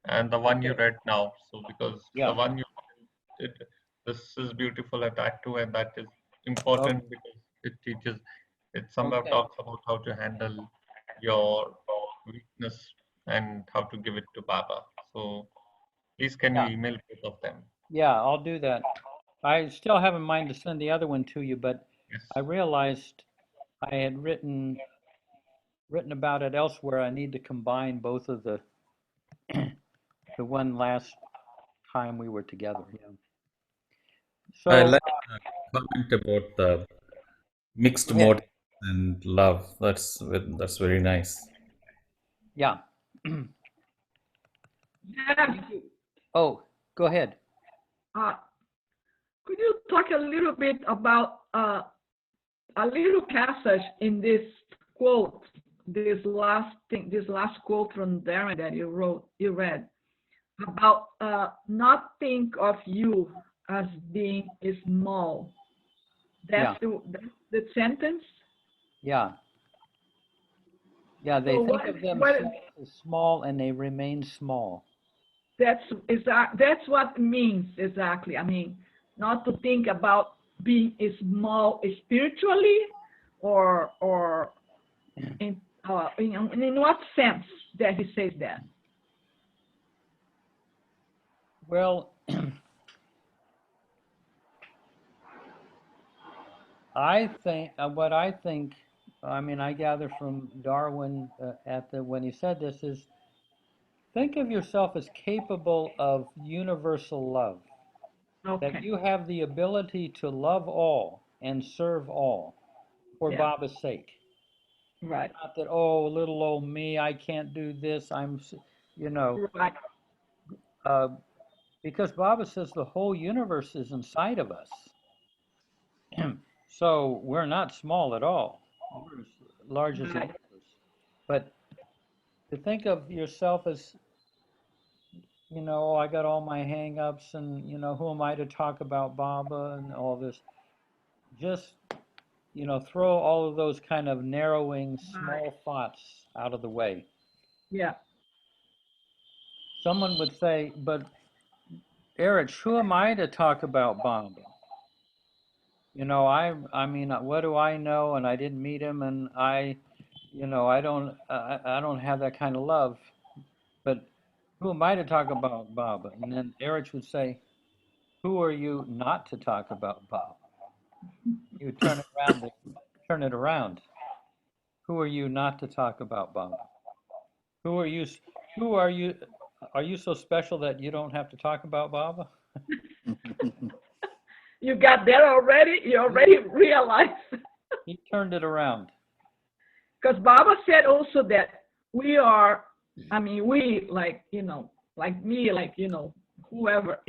and the one you read now? So because the one you it, this is beautiful at that too, and that is important because it teaches, it somehow talks about how to handle your weakness and how to give it to Baba. So please can you email both of them? Yeah, I'll do that. I still have in mind to send the other one to you, but I realized I had written about it elsewhere. I need to combine both of the one last time we were together. Yeah. So I like the comment about the mixed motives and love. That's very nice. Yeah. Yeah. Oh, go ahead. Could you talk a little bit about a little passage in this quote, this last quote from Darren that you read about not think of you as being small. That's the sentence. Yeah. Yeah, they think of themselves as small and they remain small. That's what it means exactly. I mean, not to think about being small spiritually, or in what sense that he says that? Well, I think I mean, I gather from Darwin when he said this is, think of yourself as capable of universal love. That you have the ability to love all and serve all for Baba's sake. Right. Not that, oh, little old me, I can't do this. Right. Because Baba says the whole universe is inside of us. So we're not small at all. We're as large as the universe. But to think of yourself as, I got all my hang-ups and, who am I to talk about Baba and all this. just, throw all of those kind of narrowing, small thoughts out of the way. Yeah. Someone would say, but Erich, who am I to talk about Baba? I mean, what do I know? And I didn't meet him, and I don't have that kind of love. But who am I to talk about Baba? And then Erich would say, who are you not to talk about Baba? You turn it around. Who are you not to talk about Baba? Who are you? Who are you? Are you so special that you don't have to talk about Baba? You got that already? You already realized. He turned it around. Because Baba said also that we are, I mean, we like me, whoever,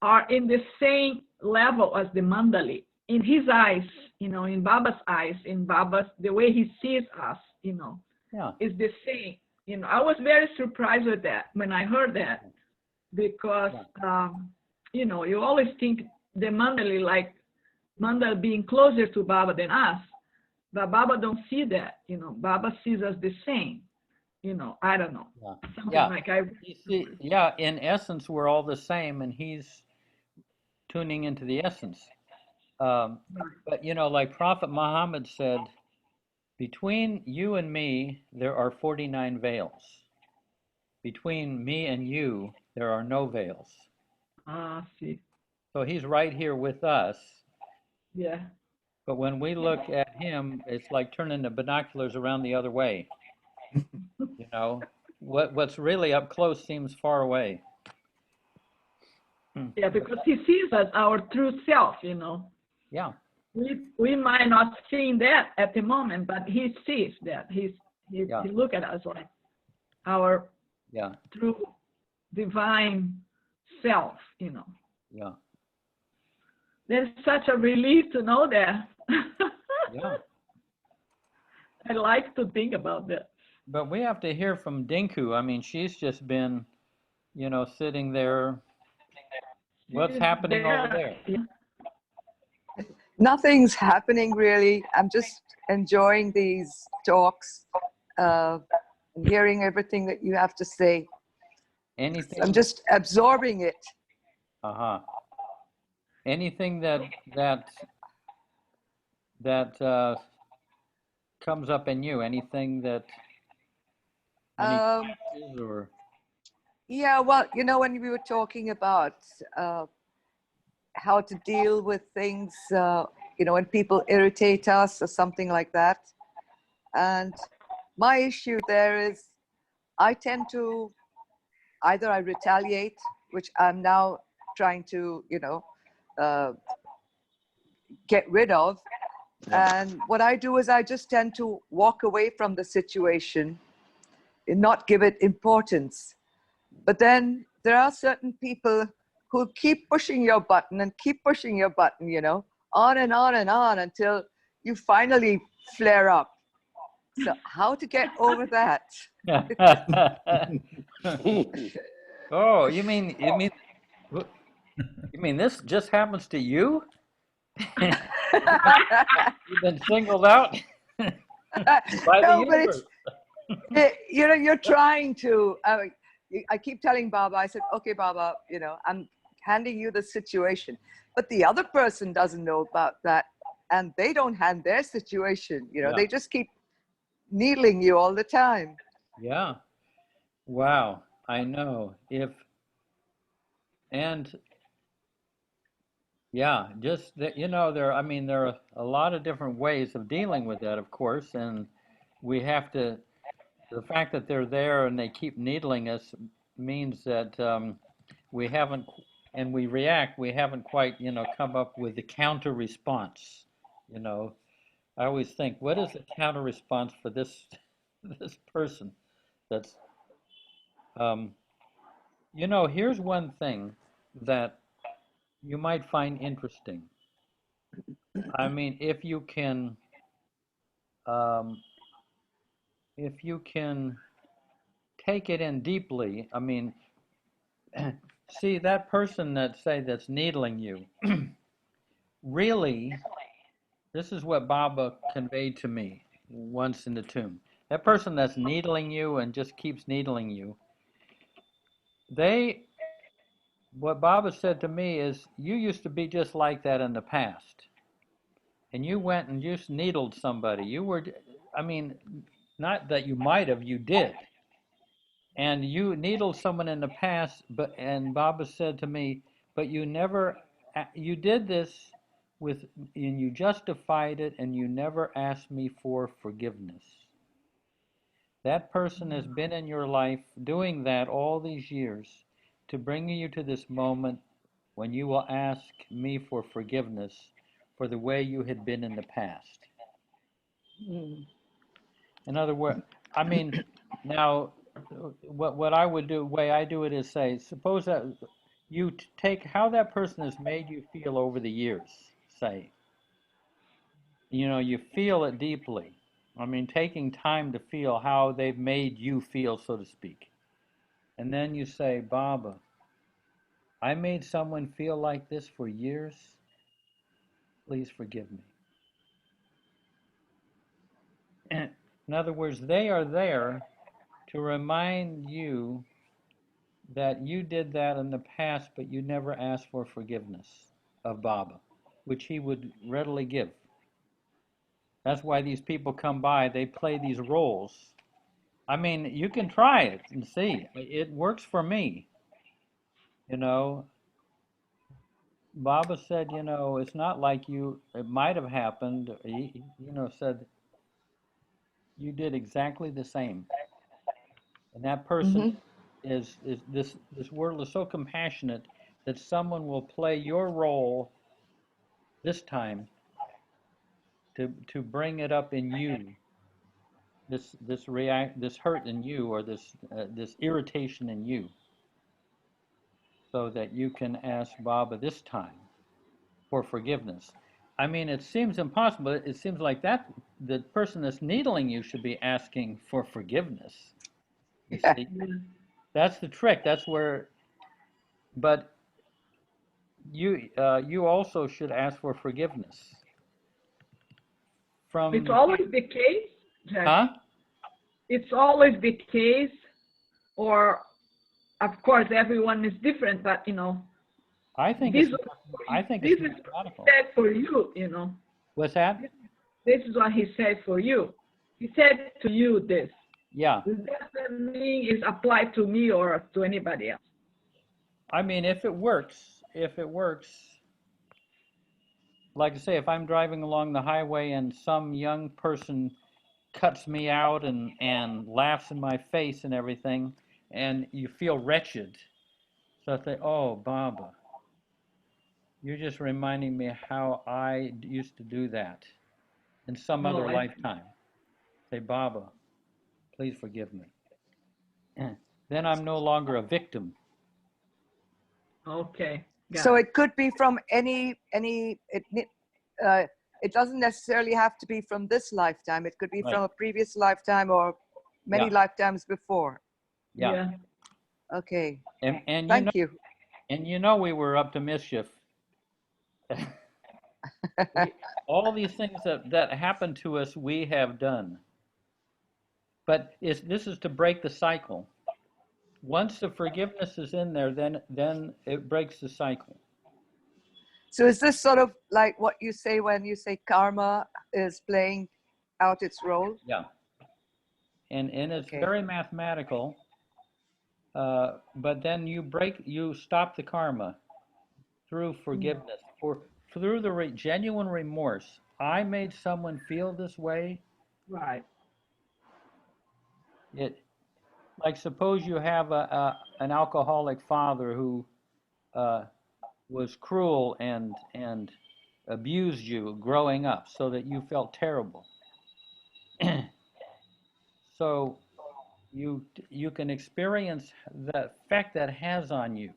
are in the same level as the mandali. In his eyes, in Baba's eyes, the way he sees us, Yeah. is the same. I was very surprised with that when I heard that, because, you always think the mandali, like mandal being closer to Baba than us, but Baba don't see that. Baba sees us the same. I don't know. Yeah. Something Yeah. like Yeah, in essence, we're all the same, and he's tuning into the essence. But, like Prophet Muhammad said, between you and me, there are 49 veils. Between me and you, there are no veils. See. So he's right here with us. Yeah. But when we look at him, it's like turning the binoculars around the other way. What's really up close seems far away. Yeah, because he sees us, our true self, Yeah. We might not see that at the moment, but he sees that. He look at us like our true divine self, Yeah. That's such a relief to know that. Yeah. I like to think about that. But we have to hear from Dinku. I mean, she's just been, sitting there. What's happening over there? Nothing's happening really. I'm just enjoying these talks, and hearing everything that you have to say. Anything? I'm just absorbing it. Anything that comes up in you? Anything that? Or? Yeah, well, when we were talking about how to deal with things, when people irritate us or something like that. And my issue there is I tend to, either I retaliate, which I'm now trying to, get rid of. And what I do is I just tend to walk away from the situation and not give it importance. But then there are certain people who keep pushing your button and keep pushing your button, on and on and on until you finally flare up. So how to get over that? Oh, you mean this just happens to you? You've been singled out by the universe. You're trying to. I keep telling Baba, I said, okay, Baba, I'm handing you the situation, but the other person doesn't know about that, and they don't hand their situation. They just keep needling you all the time. Yeah. Wow. I know. Just that, there are a lot of different ways of dealing with that, of course, and we have to, the fact that they're there and they keep needling us means that we haven't, and we react, we haven't quite, come up with the counter response. I always think, what is the counter response for this person that's, here's one thing that you might find interesting. I mean, if you can take it in deeply, I mean, see that person that's needling you, really, this is what Baba conveyed to me once in the tomb. That person that's needling you and just keeps needling you, what Baba said to me is, you used to be just like that in the past. And you went and just needled somebody. You were, I mean, not that you might have, you did. And you needled someone in the past, and Baba said to me, but you never, you did this and you justified it, and you never asked me for forgiveness. That person has been in your life doing that all these years to bring you to this moment when you will ask me for forgiveness for the way you had been in the past. In other words, I mean, now, what I would do, the way I do it is say, suppose that you take how that person has made you feel over the years, say, you feel it deeply. I mean, taking time to feel how they've made you feel, so to speak. And then you say, Baba, I made someone feel like this for years. Please forgive me. In other words, they are there to remind you that you did that in the past, but you never asked for forgiveness of Baba, which he would readily give. That's why these people come by, they play these roles. I mean, you can try it and see. It works for me. Baba said, it's not like it might have happened. He, said, you did exactly the same. And that person is this world is so compassionate that someone will play your role this time to bring it up in you, this hurt in you, or this irritation in you, so that you can ask Baba this time for forgiveness. I mean, it seems impossible. It seems like the person that's needling you should be asking for forgiveness. You see, that's the trick. That's where, but you also should ask for forgiveness from. It's always the case, Jack. Huh? It's always the case, or of course everyone is different, but I think this it's mathematical. said for you, What's that? This is what he said for you. He said to you this. Yeah. Does that mean it's applied to me or to anybody else? I mean, if it works, like I say, if I'm driving along the highway and some young person cuts me out and laughs in my face and everything, and you feel wretched, so I think, oh, Baba, you're just reminding me how I used to do that in some other lifetime. Say, Baba, please forgive me. Then I'm no longer a victim. Okay. So it could be from it doesn't necessarily have to be from this lifetime. It could be from a previous lifetime or many lifetimes before. Yeah. Okay. And thank you. And we were up to mischief. All these things that happened to us, we have done. But this is to break the cycle. Once the forgiveness is in there, then it breaks the cycle. So is this sort of like what you say when you say karma is playing out its role? Yeah. And it's very mathematical. But then you stop the karma through forgiveness, through the genuine remorse. I made someone feel this way. Right. Like suppose you have an alcoholic father who was cruel and abused you growing up, so that you felt terrible. So you can experience the effect that has on you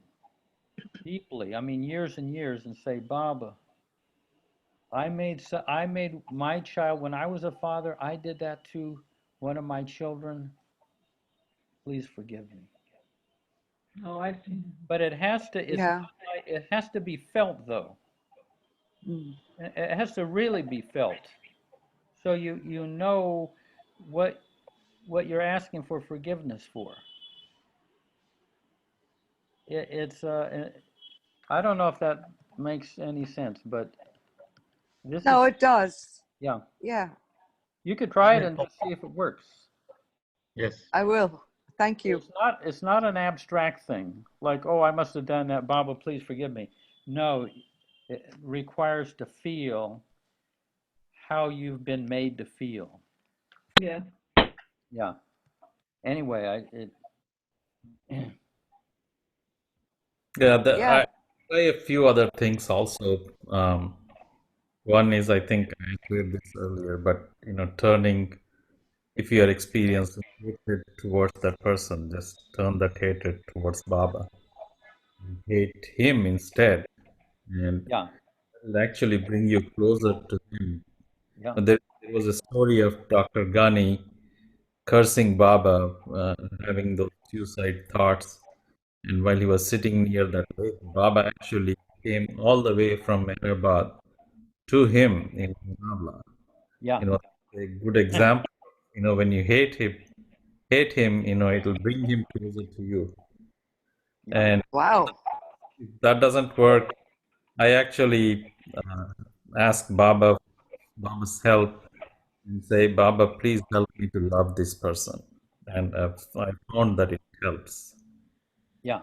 deeply. I mean, years and years, and say, Baba, I made my child, when I was a father, I did that to one of my children. Please forgive me. Oh, I see. But it has to be felt, though. Mm. It has to really be felt. So you know what you're asking for forgiveness for. It's I don't know if that makes any sense, but this No, is, it does. yeah. Yeah, You could try it and just see if it works. Yes. I will. Thank you. It's not an abstract thing like, oh, I must have done that. Baba, please forgive me. No, it requires to feel how you've been made to feel. Yeah. Yeah. Anyway, Yeah, Yeah. I try a few other things also. One is, I think I cleared this earlier, but turning, if you are experiencing hatred towards that person, just turn that hatred towards Baba. Hate him instead, and yeah, it'll actually bring you closer to him. yeah, There was a story of Dr. Ghani cursing Baba, having those suicide thoughts. And while he was sitting near that lake, Baba actually came all the way from Mehrabad to him in Nabla. yeah, A good example. When you hate him, it'll bring him closer to you. yeah. And Wow. if that doesn't work, I actually ask Baba's help and say, Baba, please help me to love this person. And I found that it helps. Yeah.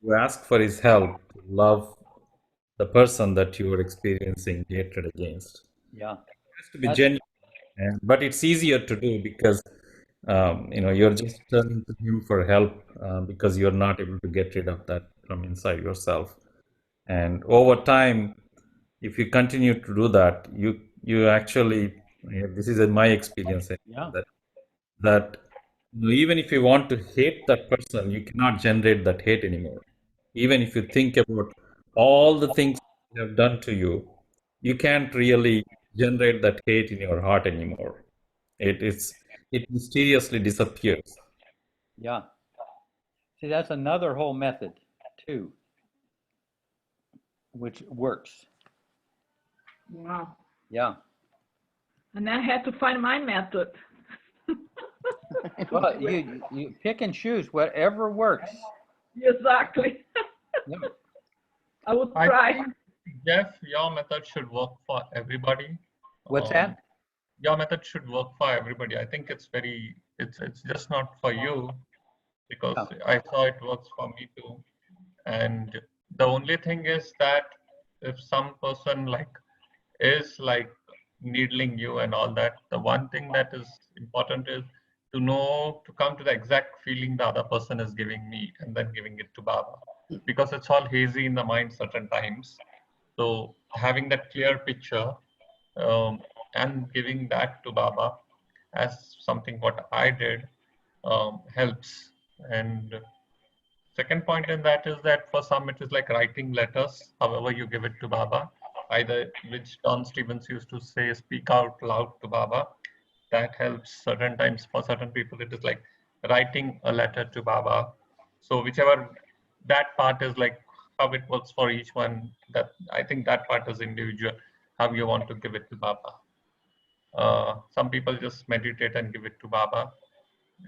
You ask for his help to love the person that you are experiencing hatred against. Yeah. It has to be genuine, but it's easier to do because you're just turning to him for help because you're not able to get rid of that from inside yourself. And over time, if you continue to do that, you actually, this is my experience, Yeah. that even if you want to hate that person, you cannot generate that hate anymore. Even if you think about all the things they have done to you, you can't really generate that hate in your heart anymore. It mysteriously disappears. Yeah. See, that's another whole method too, which works. Wow. Yeah. And I had to find my method. Well, you pick and choose whatever works. Exactly. Yeah. I would I try. think, Jeff, your method should work for everybody. What's that? Your method should work for everybody. I think it's just not for you, because I saw it works for me too. And the only thing is that if some person is needling you and all that, the one thing that is important is to come to the exact feeling the other person is giving me and then giving it to Baba, because it's all hazy in the mind certain times. So having that clear picture and giving that to Baba as something what I did helps. And second point in that is that for some it is like writing letters, however you give it to Baba, either which Don Stevens used to say, speak out loud to Baba. That helps certain times. For certain people, it is like writing a letter to Baba. So whichever that part is like how it works for each one, that I think that part is individual, how you want to give it to Baba. Some people just meditate and give it to Baba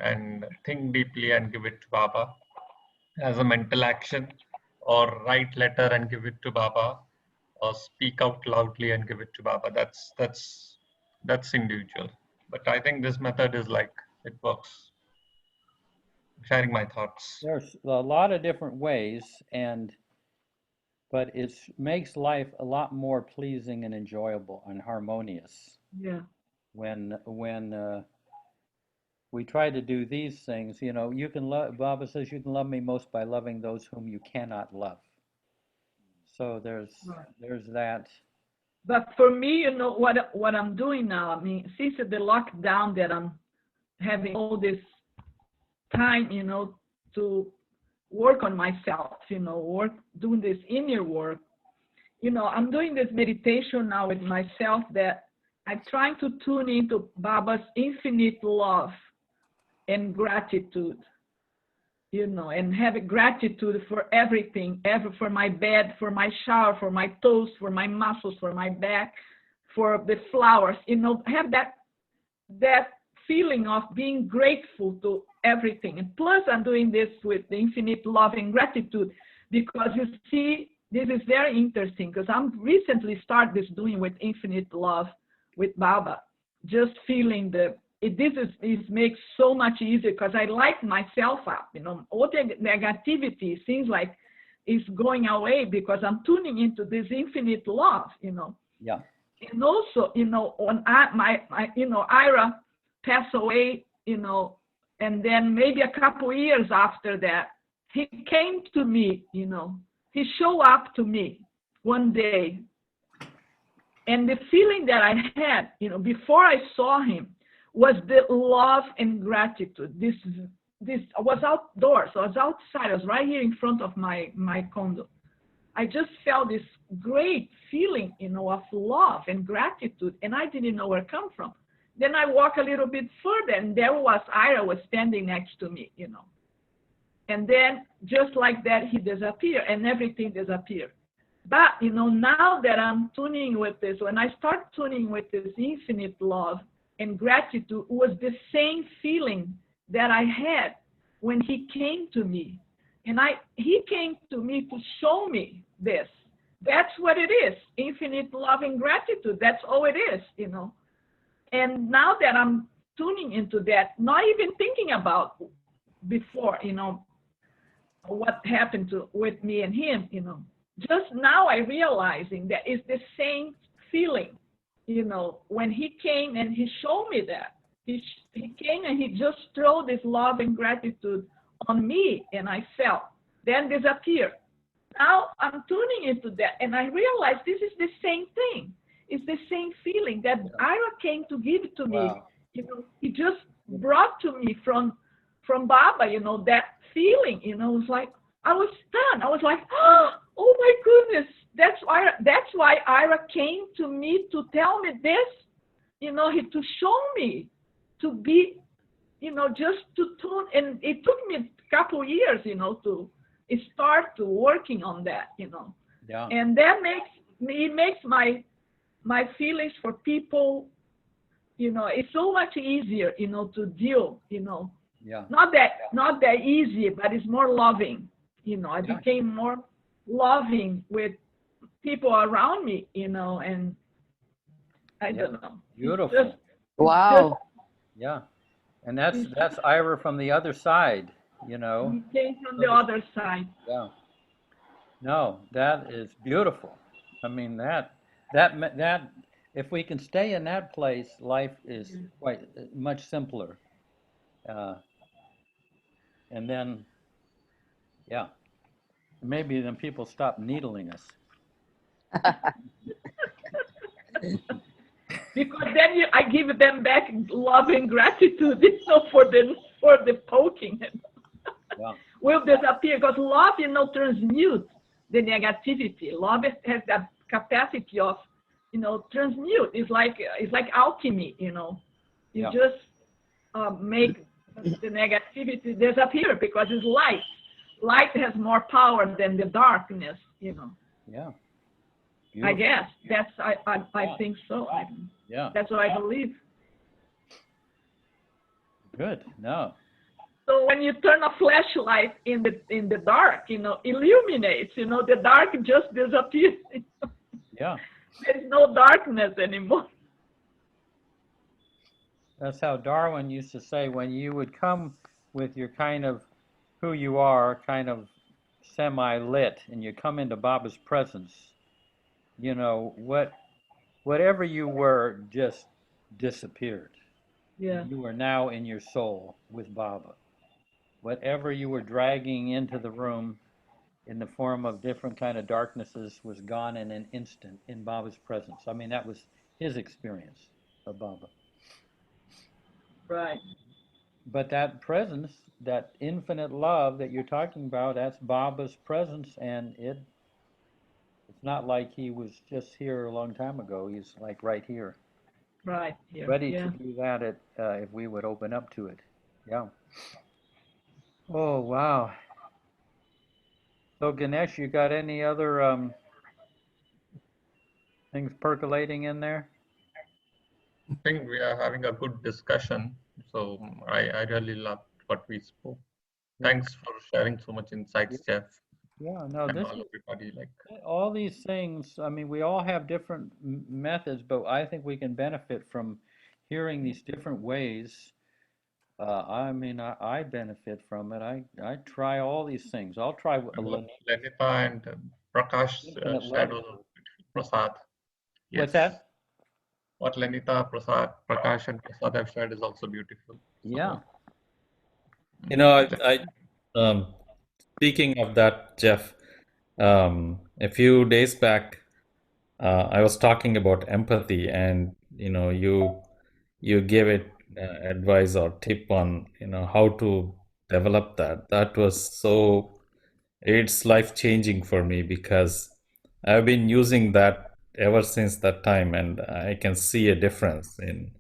and think deeply and give it to Baba as a mental action, or write letter and give it to Baba, or speak out loudly and give it to Baba. That's individual. But I think this method is like, it works. Sharing my thoughts. There's a lot of different ways, but it makes life a lot more pleasing and enjoyable and harmonious Yeah. when we try to do these things. You can love. Baba says you can love me most by loving those whom you cannot love. So there's that. But for me, what I'm doing now, I mean, since the lockdown that I'm having all this time, to work on myself, doing this inner work, I'm doing this meditation now with myself that I'm trying to tune into Baba's infinite love and gratitude. you know, and have gratitude for everything, for my bed, for my shower, for my toes, for my muscles, for my back, for the flowers, you know, have that feeling of being grateful to everything. And plus, I'm doing this with the infinite love and gratitude, because you see, this is very interesting, because I'm recently started this doing with infinite love with Baba, just feeling it makes so much easier, because I light myself up, you know, all the negativity seems like is going away because I'm tuning into this infinite love, you know. Yeah. And also, you know, when Ira passed away, you know, and then maybe a couple years after that, he came to me, you know, he showed up to me one day. And the feeling that I had, you know, before I saw him was the love and gratitude. I was outdoors, I was outside, I was right here in front of my condo. I just felt this great feeling, you know, of love and gratitude, and I didn't know where it come from. Then I walk a little bit further, and there was Ira was standing next to me, you know. And then just like that, he disappeared, and everything disappeared. But, you know, now that I'm tuning with this, when I start tuning with this infinite love and gratitude, it was the same feeling that I had when he came to me. And he came to me to show me this. That's what it is, infinite love and gratitude. That's all it is, you know. And now that I'm tuning into that, not even thinking about before, you know, what happened with me and him, you know. Just now I realizing that it's the same feeling, you know, when he came and he showed me that. He came and he just threw this love and gratitude on me, and I felt, then disappeared. Now I'm tuning into that, and I realize this is the same thing. It's the same feeling that Ira came to give to me. Wow. You know, he just brought to me from Baba, you know, that feeling, you know, it was like, I was stunned. I was like, oh my goodness, that's why Ira came to me to tell me this, you know, to show me, to be, you know, just to tune. And it took me a couple years, you know, to start to working on that, you know. Yeah. And that makes my feelings for people, you know, it's so much easier, you know, to deal, you know. Yeah. Not that easy, but it's more loving, you know. I became more loving with people around me, you know, and I don't know. Beautiful. Wow. Yeah. And that's Ira from the other side, you know. He came from the other side. Yeah. No, that is beautiful. I mean, that if we can stay in that place, life is quite much simpler. And then, yeah, maybe then people stop needling us. Because then I give them back love and gratitude, you know, for the poking. Yeah. Will disappear, because love, you know, transmutes the negativity. Love has that capacity of, you know, transmute. It's like alchemy, you know. You just make the negativity disappear because it's light. Light has more power than the darkness, you know. Yeah. Beautiful. I guess I think so. Yeah. That's what I believe. Good. No. So when you turn a flashlight in the dark, you know, illuminates, you know, the dark just disappears. Yeah. There's no darkness anymore. That's how Darwin used to say, when you would come with your kind of who you are, kind of semi-lit, and you come into Baba's presence, you know, whatever you were just disappeared. Yeah. You are now in your soul with Baba. Whatever you were dragging into the room in the form of different kind of darknesses was gone in an instant in Baba's presence. I mean, that was his experience of Baba. Right. But that presence, that infinite love that you're talking about, that's Baba's presence, and it's not like he was just here a long time ago. He's like right here. Right here. Ready to do that if we would open up to it. Yeah. Oh, wow. So Ganesh, you got any other things percolating in there? I think we are having a good discussion. So I really loved what we spoke. Thanks for sharing so much insights, Jeff. Yeah, no, And this all is everybody like. all these things. I mean, we all have different methods, but I think we can benefit from hearing these different ways. I mean, I benefit from it. I try all these things. I'll try a What Lenita and Prakash infinite shared love. was Prasad. What's Yes. that? What Lenita, Prasad, Prakash and Prasad have shared is also beautiful. Yeah. You know, speaking of that, Jeff, a few days back, I was talking about empathy, and you gave it advice or tip on how to develop that. That was it's life changing for me because I've been using that ever since that time, and I can see a difference in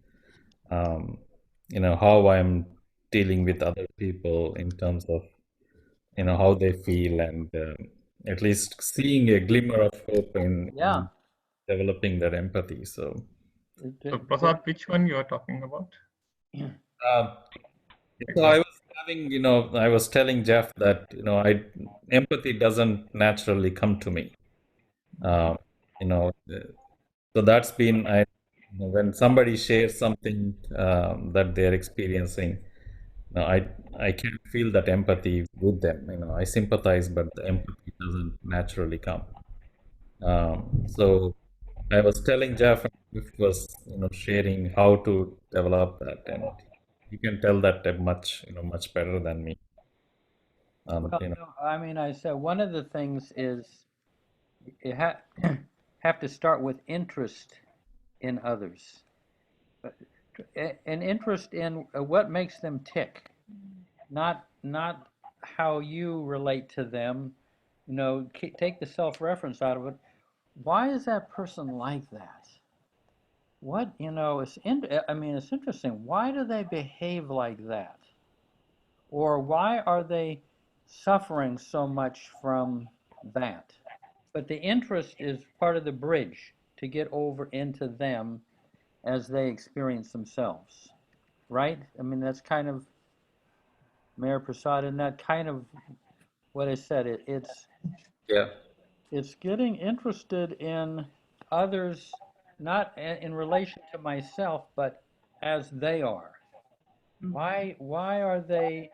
how I'm dealing with other people in terms of how they feel, and at least seeing a glimmer of hope in developing that empathy. So Prasad, which one you are talking about? So I was I was telling Jeff that empathy doesn't naturally come to me. You know, so that's been when somebody shares something that they're experiencing, I can feel that empathy with them. I sympathize, but the empathy doesn't naturally come. So I was telling Jeff, Jeff was sharing how to develop that, and you can tell that much better than me. Well, no, I mean, I said one of the things is you have to start with interest in others, an interest in what makes them tick, not how you relate to them. Take the self-reference out of it. Why is that person like that? What, I mean, it's interesting. Why do they behave like that? Or why are they suffering so much from that? But the interest is part of the bridge to get over into them as they experience themselves, right? I mean, that's kind of Mayor Prasad, and that kind of what I said. It's getting interested in others, not in relation to myself, but as they are. Why are they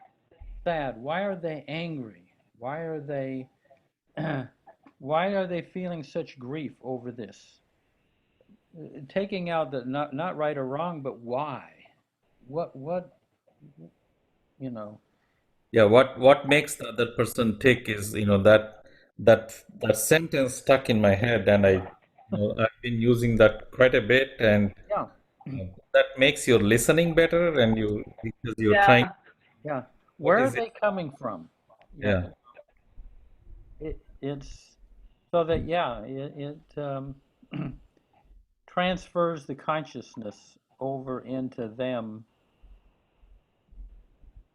sad? Why are they angry? Why are they why are they feeling such grief over this? Taking out the not right or wrong, but why? What you know? Yeah, what makes the other person tick is that sentence stuck in my head, and I've been using that quite a bit, and Yeah. that makes your listening better, and because you're trying. Yeah. Where are they coming from? Yeah. It's so that it transfers the consciousness over into them.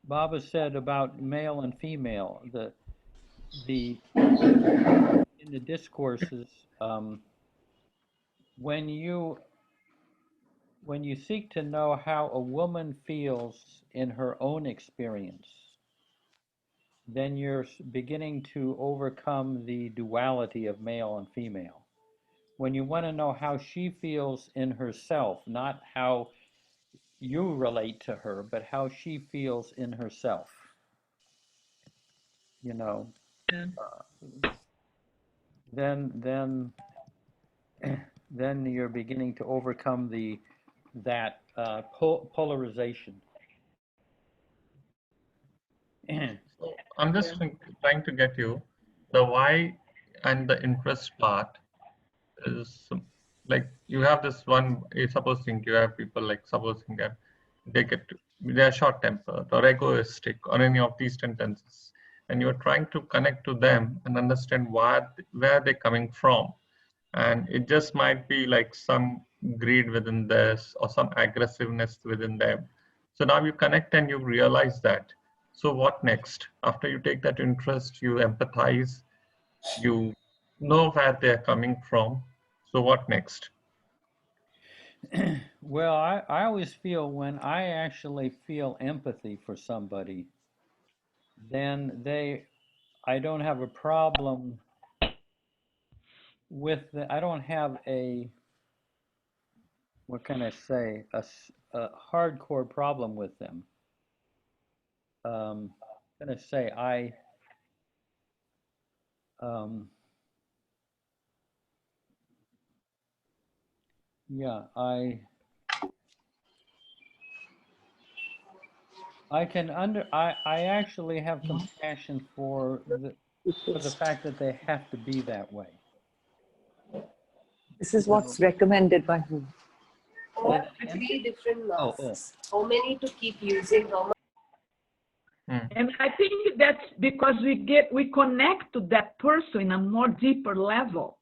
Baba said about male and female, the in the discourses, when you seek to know how a woman feels in her own experience, then you're beginning to overcome the duality of male and female. When you want to know how she feels in herself, not how you relate to her, but how she feels in herself. Then then you're beginning to overcome that polarization. So I'm just trying to get you the why and the interest part is like you have this one. Supposing you have people like supposing that they're short tempered or egoistic or any of these tendencies, and you're trying to connect to them and understand where they're coming from, and it just might be like some greed within this or some aggressiveness within them. So now you connect and you realize that, So what next? After you take that interest, you empathize, you know where they're coming from. So what next? Well, I always feel when I actually feel empathy for somebody, then I don't have a problem with I don't have what can I say, a hardcore problem with them. I'm gonna say yeah, I actually have compassion for the fact that they have to be that way. This is what's recommended by whom? Or 3 different masks. How many to keep using? How much? And I think that's because we connect to that person in a more deeper level.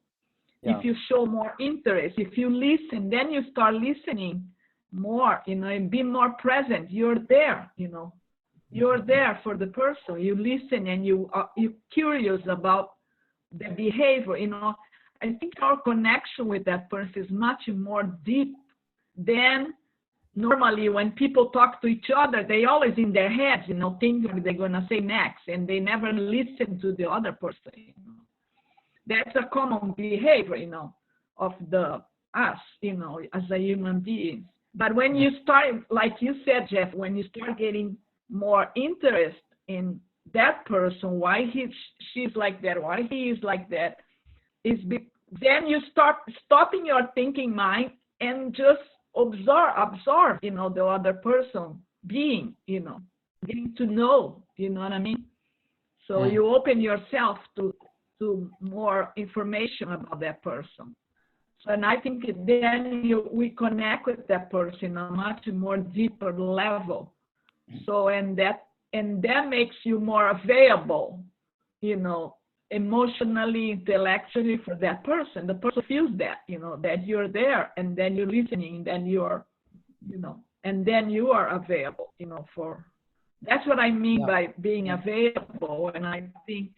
Yeah. If you show more interest, if you listen, then you start listening more, and be more present. You're there, You're there for the person. You listen and you're curious about the behavior, I think our connection with that person is much more deep than normally when people talk to each other. They always in their heads, think what they're gonna say next, and they never listen to the other person. That's a common behavior, of us, as a human being. But when you start, like you said, Jeff, when you start getting more interest in that person, why she's like that, why he is like that, then you start stopping your thinking mind and just absorb, the other person being, getting to know, you know what I mean? So you open yourself to more information about that person. So, and I think then we connect with that person on a much more deeper level. So, and that makes you more available, emotionally, intellectually for that person. The person feels that, that you're there, and then you're listening, and then you're, and then you are available, for. That's what I mean by being available. And I think,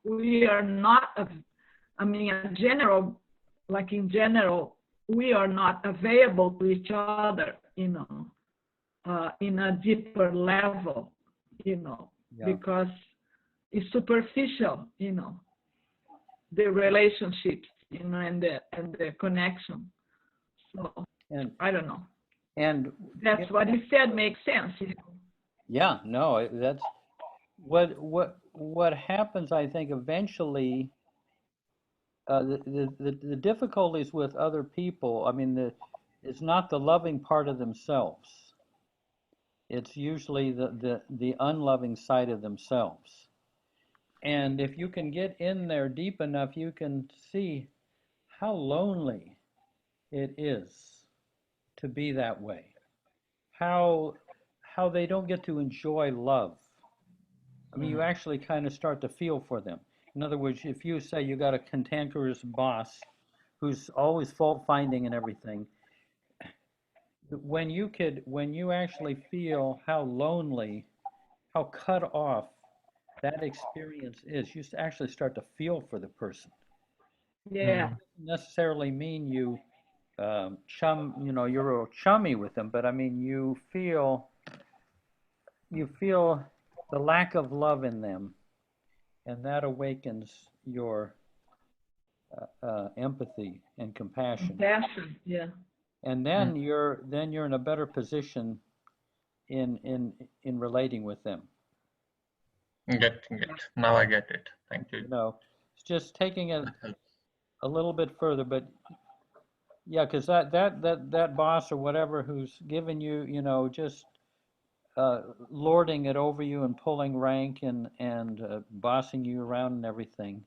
we are not, in general, we are not available to each other, in a deeper level, because it's superficial, the relationships, and the connection. So I don't know. And that's what you said makes sense. Yeah, no, that's what happens. I think eventually, the difficulties with other people. It's not the loving part of themselves. It's usually the unloving side of themselves. And if you can get in there deep enough, you can see how lonely it is to be that way. How they don't get to enjoy love. You actually kind of start to feel for them. In other words, if you say you got a cantankerous boss who's always fault finding and everything, when you actually feel how lonely, how cut off that experience is, you actually start to feel for the person. Yeah. It doesn't necessarily mean you you're all chummy with them, but you feel the lack of love in them, and that awakens your empathy and compassion. Yeah. And then you're in a better position in relating with them. Getting it. Now I get it. Thank you. It's just taking it a little bit further, but yeah, because that boss or whatever who's giving you, just lording it over you and pulling rank and bossing you around and everything.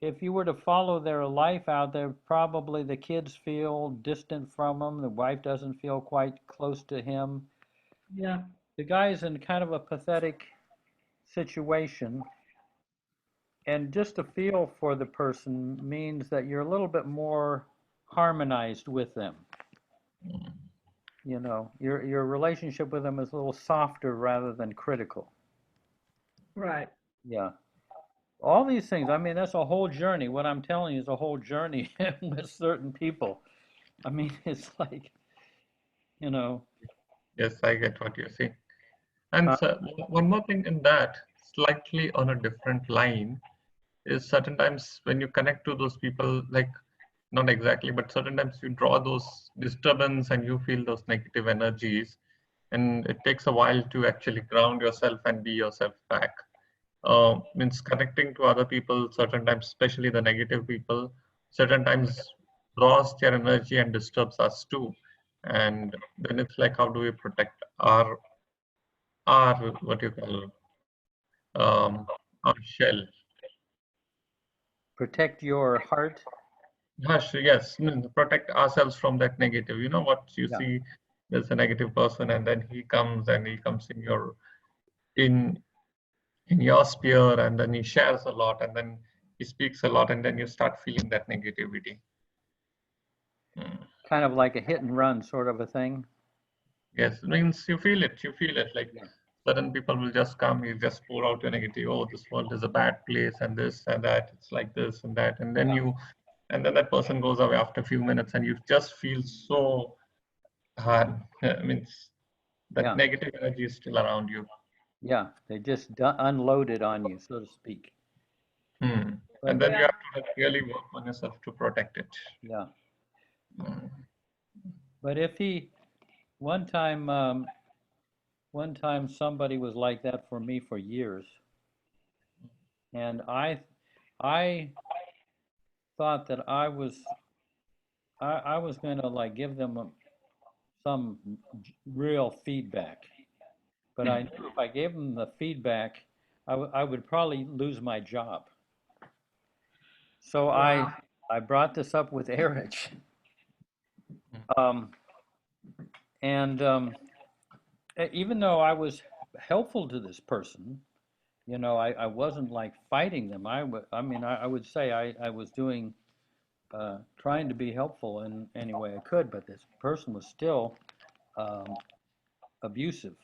If you were to follow their life out there, probably the kids feel distant from them. The wife doesn't feel quite close to him. Yeah. The guy's in kind of a pathetic situation. And just to feel for the person means that you're a little bit more harmonized with them. you know, your relationship with them is a little softer rather than critical. Right. Yeah. All these things, I mean, that's a whole journey. What I'm telling you is a whole journey with certain people. I mean, it's like, you know. Yes, I get what you're saying. And so, one more thing in that, slightly on a different line, is certain times when you connect to those people, like not exactly, but certain times you draw those disturbance and you feel those negative energies, and it takes a while to actually ground yourself and be yourself back. Means connecting to other people, certain times, especially the negative people, certain times draws their energy and disturbs us too. And then it's like, how do we protect our what you call our shell? Protect your heart. Hush, yes, protect ourselves from that negative. You know what you Yeah. see, there's a negative person, and then he comes in your in in your sphere, and then he shares a lot, and then he speaks a lot, and then you start feeling that negativity. Kind of like a hit and run sort of a thing. Yes, it means you feel it. You feel it. Like certain people will just come, you just pour out your negative. Oh, this world is a bad place, and this and that. It's like this and that, and then that person goes away after a few minutes, and you just feel so hard. I mean, that negative energy is still around you. Yeah, they just unload it on you, so to speak. And then you have to really work on yourself to protect it. Yeah. But if one time somebody was like that for me for years, and I thought that I was going to like give them some real feedback, but I knew if I gave them the feedback, I would probably lose my job. So I brought this up with Erich, and even though I was helpful to this person, you know, I wasn't like fighting them. I would say I was doing, trying to be helpful in any way I could, but this person was still abusive.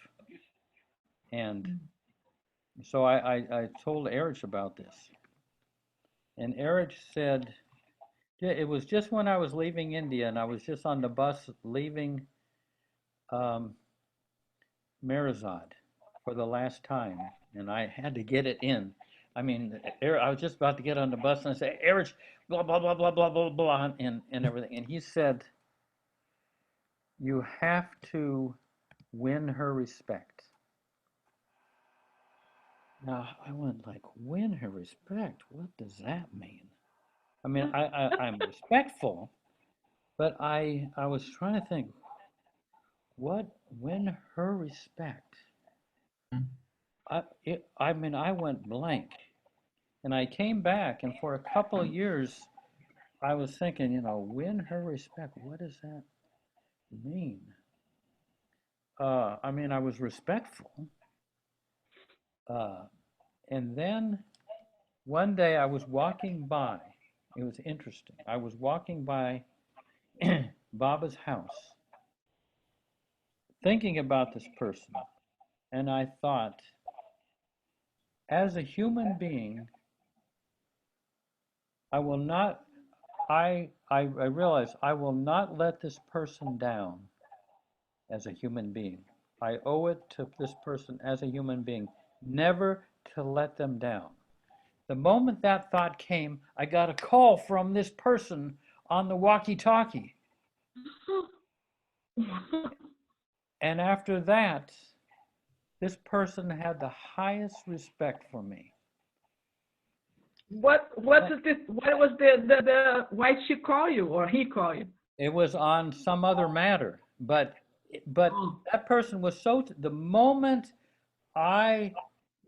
And so I told Erich about this. And Erich said, it was just when I was leaving India, and I was just on the bus leaving Merazad for the last time, and I had to get it in. I mean, I was just about to get on the bus and I say, Erich, blah, blah, blah, blah, blah, blah, blah, and everything. And he said, you have to win her respect. Now, I went like, win her respect? What does that mean? I mean, I'm respectful, but I was trying to think, what, win her respect? I mean, I went blank. And I came back, and for a couple of years, I was thinking, you know, win her respect. What does that mean? I mean, I was respectful. And then one day I was walking by. It was interesting. I was walking by Baba's house, thinking about this person. And I thought, as a human being, I will not, I realized I will not let this person down as a human being. I owe it to this person as a human being never to let them down. The moment that thought came, I got a call from this person on the walkie-talkie. And after that, this person had the highest respect for me. What was the why she call you or he call you? It was on some other matter, but that person was so, the moment I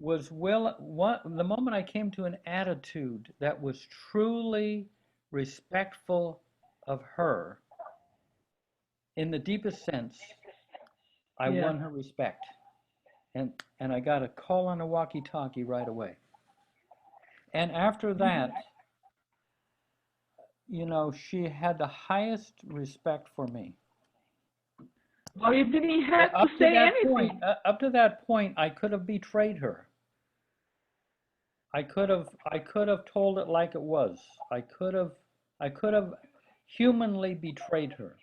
was the moment I came to an attitude that was truly respectful of her, in the deepest sense, I won her respect. And I got a call on a walkie-talkie right away. And after that, you know, she had the highest respect for me. Oh, you didn't have to Up to say that anything. point, up to that point, I could have betrayed her. I could have told it like it was. I could have humanly betrayed her.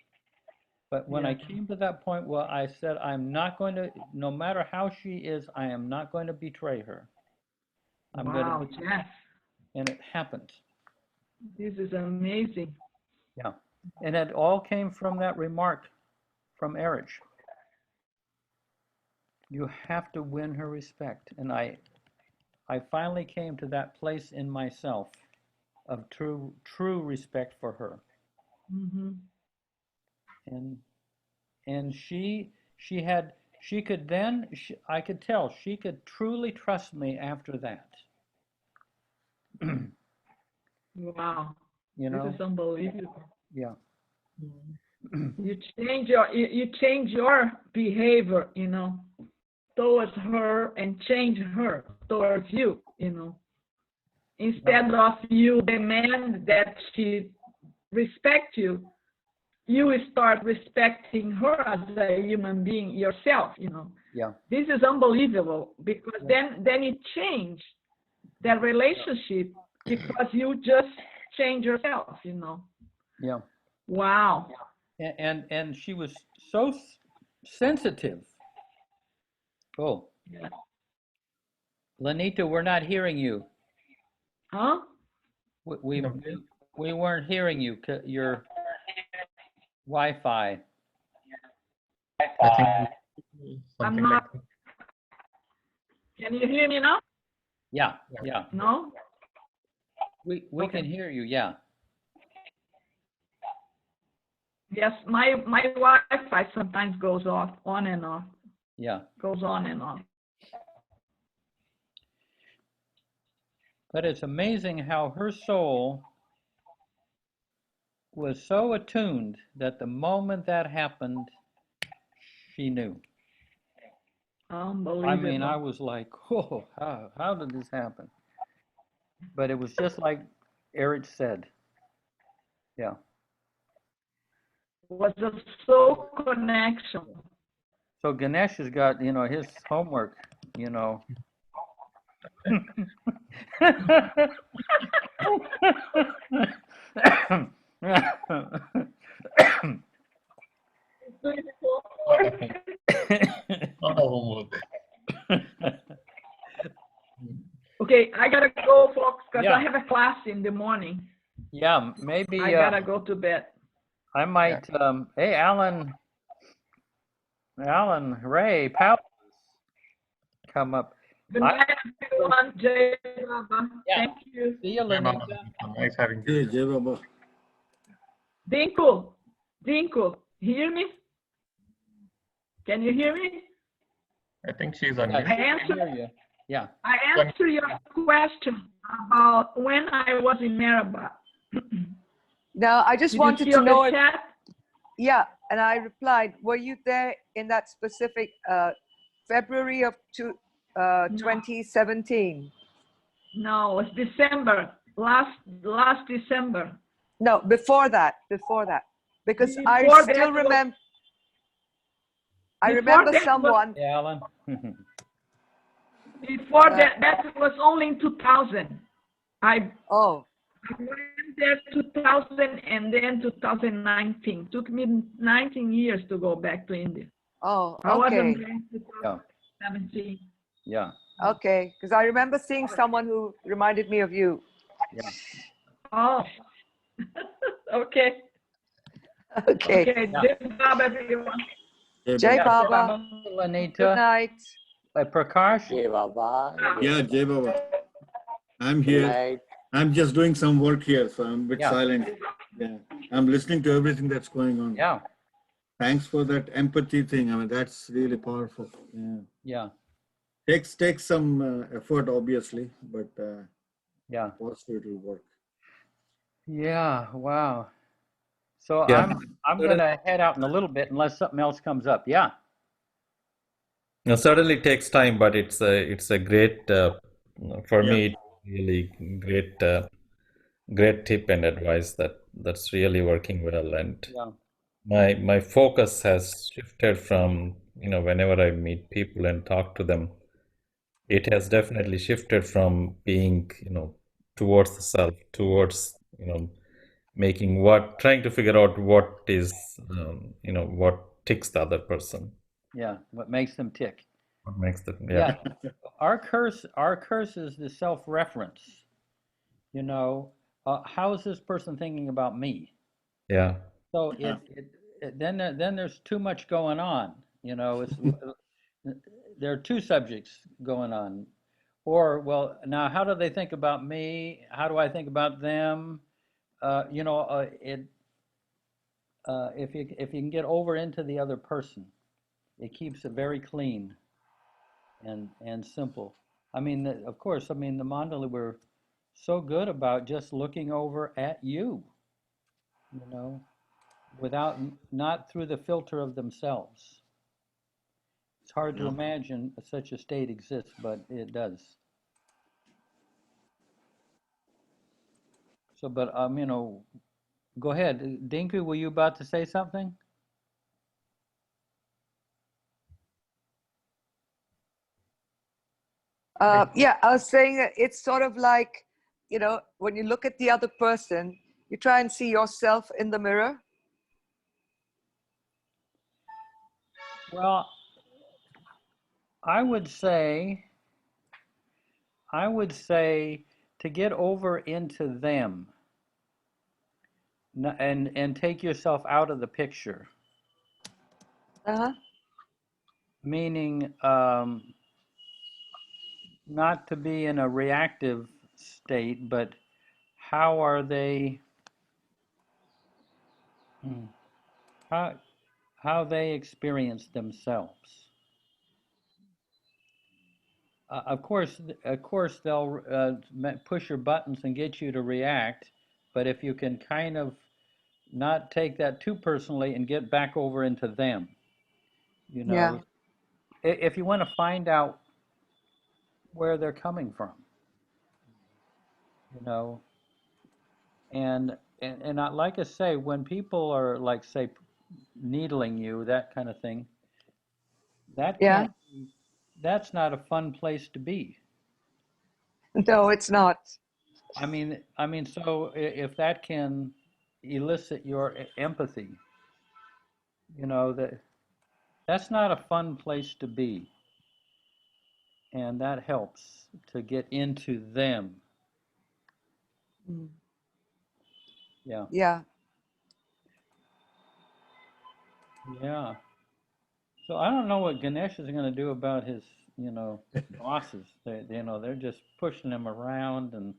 But when I came to that point where I said, I'm not going to, no matter how she is, I am not going to betray her. Wow, Jeff, And it happened. this is amazing. Yeah. And it all came from that remark from Erich. You have to win her respect. And I finally came to that place in myself of true respect for her. Mm-hmm. And I could tell she could truly trust me after that. Wow. You know? This is unbelievable. Yeah. You change your behavior, you know, towards her, and change her towards you, you know. Instead of you demand that she respect you, you start respecting her as a human being yourself, you know. Yeah. This is unbelievable, because then you change that relationship because you just change yourself, you know. Yeah. Wow. And she was so sensitive. Oh. Yeah. Lanita, we're not hearing you. Huh? We weren't hearing you. Your Wi-Fi. I think I'm something not. like Can you hear me now? Yeah. No? We Okay. can hear you, yeah. Yes, my Wi-Fi sometimes goes off, on and off. Yeah. Goes on and off. But it's amazing how her soul was so attuned that the moment that happened, she knew. Unbelievable. I mean, I was like, oh, how did this happen? But it was just like Erich said. Yeah. It was a soul connection. So Ganesh has got, his homework, Okay, I gotta go, folks, because Yeah. I have a class in the morning. Yeah, maybe I gotta go to bed. I might, hey, Alan Ray Powell, come up. Good night, everyone. Jay Baba. Yeah. Thank you. See you, Lanita. nice having Hey, you. Jai Baba. Dinku, hear me? Can you hear me? I think she's on Yeah, mute. I I can answered. hear you. Yeah. I answered your question about when I was in Maraba. Now, I just Did wanted you see to on know the if, chat? yeah, and I replied, were you there in that specific February of 2017? No, it's December, last December. No, before that, because I Before still that was- remember. I Before remember that was- someone. Hey, Alan. Before that was only in 2000. I went there 2000 and then 2019. Took me 19 years to go back to India. Oh, I wasn't okay. there in 2017. Yeah. Okay, because I remember seeing someone who reminded me of you. Yeah. Oh, okay. Okay. Okay, Jai Baba, everyone. Jai Yeah, Baba. Lanita. Good night. Prakash. Jai Baba. Yeah, Jai Baba. I'm here. I'm just doing some work here, so I'm a bit silent. Yeah, I'm listening to everything that's going on. Yeah. Thanks for that empathy thing. I mean, that's really powerful. Yeah. Yeah. Takes some effort, obviously, but Yeah. also it will work. Yeah. Wow. So Yeah. I'm gonna head out in a little bit unless something else comes up. Yeah. Now, certainly it takes time, but it's a great for me. It's really great tip and advice that's really working well. And Yeah. my focus has shifted from, whenever I meet people and talk to them, it has definitely shifted from being, towards the self, towards, trying to figure out what is, what ticks the other person. Yeah, what makes them tick. What makes them, Yeah, our curse is the self-reference. How is this person thinking about me? Yeah. So then there's too much going on. It's there are two subjects going on. Or, well, now how do they think about me? How do I think about them? If you can get over into the other person, it keeps it very clean and simple. I mean, of course, I mean the mandala were so good about just looking over at you, you know, without not through the filter of themselves. It's hard to imagine such a state exists, but it does. So, but go ahead, Dinku. Were you about to say something? Yeah, I was saying that it's sort of like, when you look at the other person, you try and see yourself in the mirror. Well, I would say to get over into them and take yourself out of the picture. Uh-huh. Meaning not to be in a reactive state, but how are they, how they experience themselves. Of course, they'll push your buttons and get you to react, but if you can kind of not take that too personally and get back over into them, Yeah. if you want to find out where they're coming from, and like I say, when people are like, say, needling you, that kind of thing, that's not a fun place to be. No, it's not. I mean, so if that can elicit your empathy, that's not a fun place to be, and that helps to get into them. Yeah. Yeah. Yeah. So I don't know what Ganesh is going to do about his, bosses. They're just pushing him around and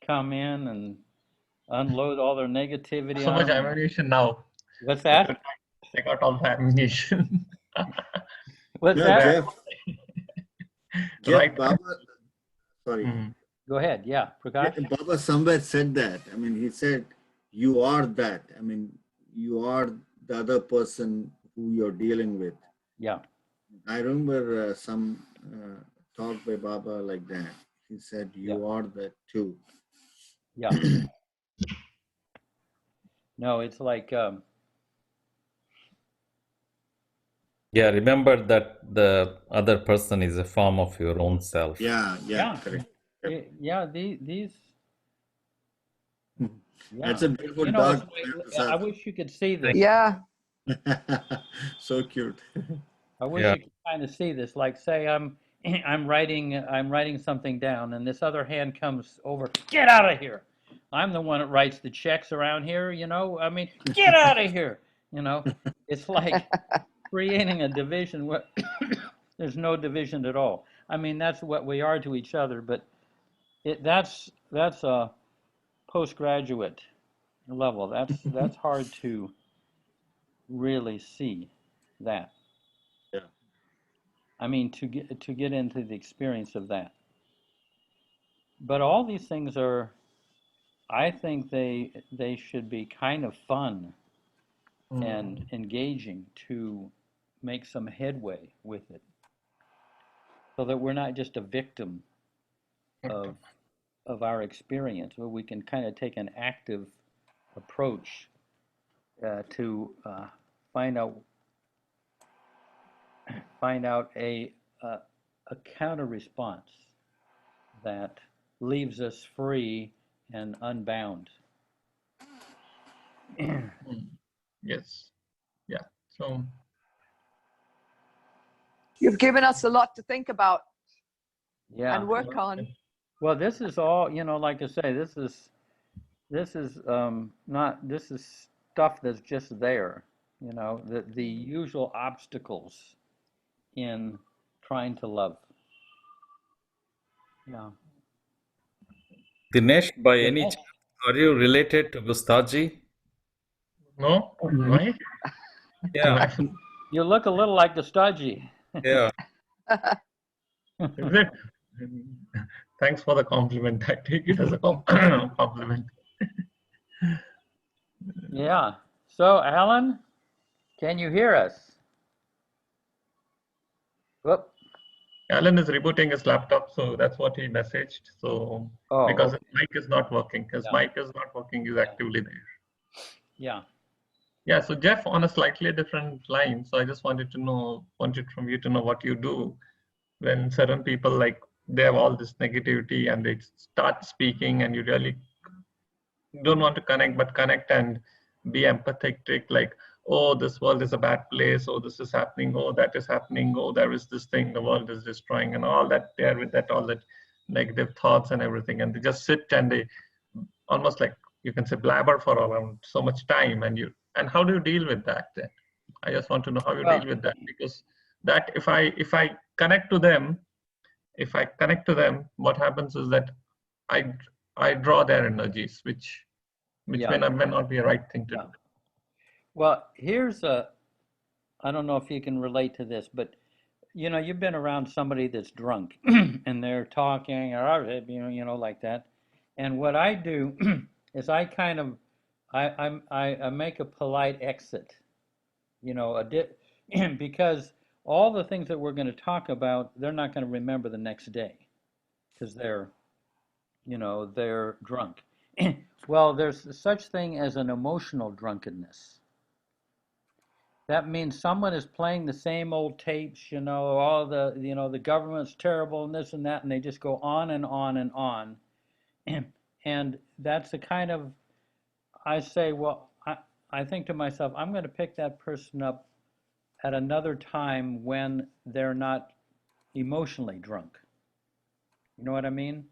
come in and unload all their negativity So on much him. ammunition now. What's that? They got all the ammunition. What's that? Jeff, Right. Baba, sorry. Go ahead. Yeah, Prakash. Baba somewhere said that. I mean, he said, you are that. I mean, you are the other person who you're dealing with. Yeah. I remember some talk by Baba like that. He said, you are that too. Yeah. No, it's like, yeah, remember that the other person is a form of your own self. Yeah, correct. Yeah, these. Yeah. That's a beautiful dog. I wish you could see this. Yeah. So cute. I wish you could kind of see this. Like, say I'm writing something down, and this other hand comes over. Get out of here! I'm the one that writes the checks around here. I mean, get out of here! It's like creating a division where there's no division at all. I mean, that's what we are to each other, but that's a postgraduate level. That's hard to really see that. Yeah. I mean, to get into the experience of that. But all these things are, I think they should be kind of fun and engaging to make some headway with it, so that we're not just a victim of our experience, but we can kind of take an active approach to find out a counter response that leaves us free and unbound. Yes. Yeah. So You've given us a lot to think about Yeah. and work on. Well, this is all, like I say, this is stuff that's just there, the usual obstacles in trying to love. Yeah. Dinesh, by any Dinesh? chance, are you related to Gustaji? no, why? Yeah. You look a little like Gustaji. Yeah. Is it? Thanks for the compliment. I take it as a compliment. Yeah. So, Alan, can you hear us? Whoop. Alan is rebooting his laptop, so that's what he messaged. So because his mic is not working, he's actively there. Yeah. Yeah. So Jeff, on a slightly different line. So I just wanted from you to know what you do when certain people, like, they have all this negativity and they start speaking, and you really don't want to connect, but connect and be empathetic, like, oh, this world is a bad place, oh, this is happening, oh, that is happening, oh, there is this thing the world is destroying, and all that, there with that, all that negative thoughts and everything, and they just sit and they almost, like, you can say, blabber for around so much time, and how do you deal with that then? I just want to know how you deal with that, because that if I connect to them, what happens is that I draw their energies, which may not be a right thing to do. Well, I don't know if you can relate to this, but you've been around somebody that's drunk and they're talking, or like that. And what I do is I kind of, I make a polite exit, because all the things that we're going to talk about, they're not going to remember the next day because they're drunk. Well, there's such thing as an emotional drunkenness. That means someone is playing the same old tapes, all the government's terrible and this and that, and they just go on and on and on. And that's the kind of, I say, well, I think to myself, I'm going to pick that person up at another time when they're not emotionally drunk. You know what I mean?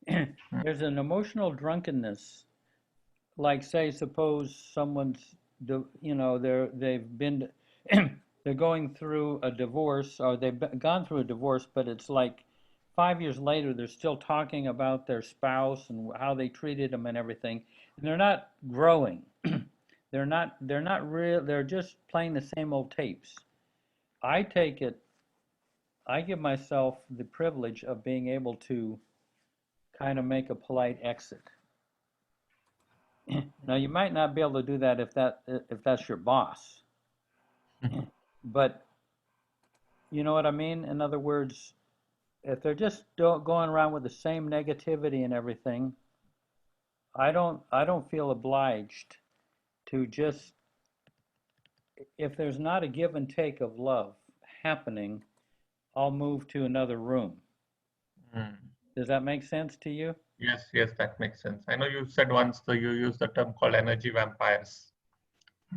There's an emotional drunkenness, like, say, suppose someone's, they've been, they're going through a divorce, or they've gone through a divorce, but it's like 5 years later, they're still talking about their spouse and how they treated them and everything, and they're not growing. They're not real. They're just playing the same old tapes. I give myself the privilege of being able to kind of make a polite exit. Now, you might not be able to do that if that's your boss, but you know what I mean? In other words, if they're just going around with the same negativity and everything, I don't feel obliged to just, if there's not a give and take of love happening, I'll move to another room. Does that make sense to you? Yes, that makes sense. I know you said once you used the term called energy vampires.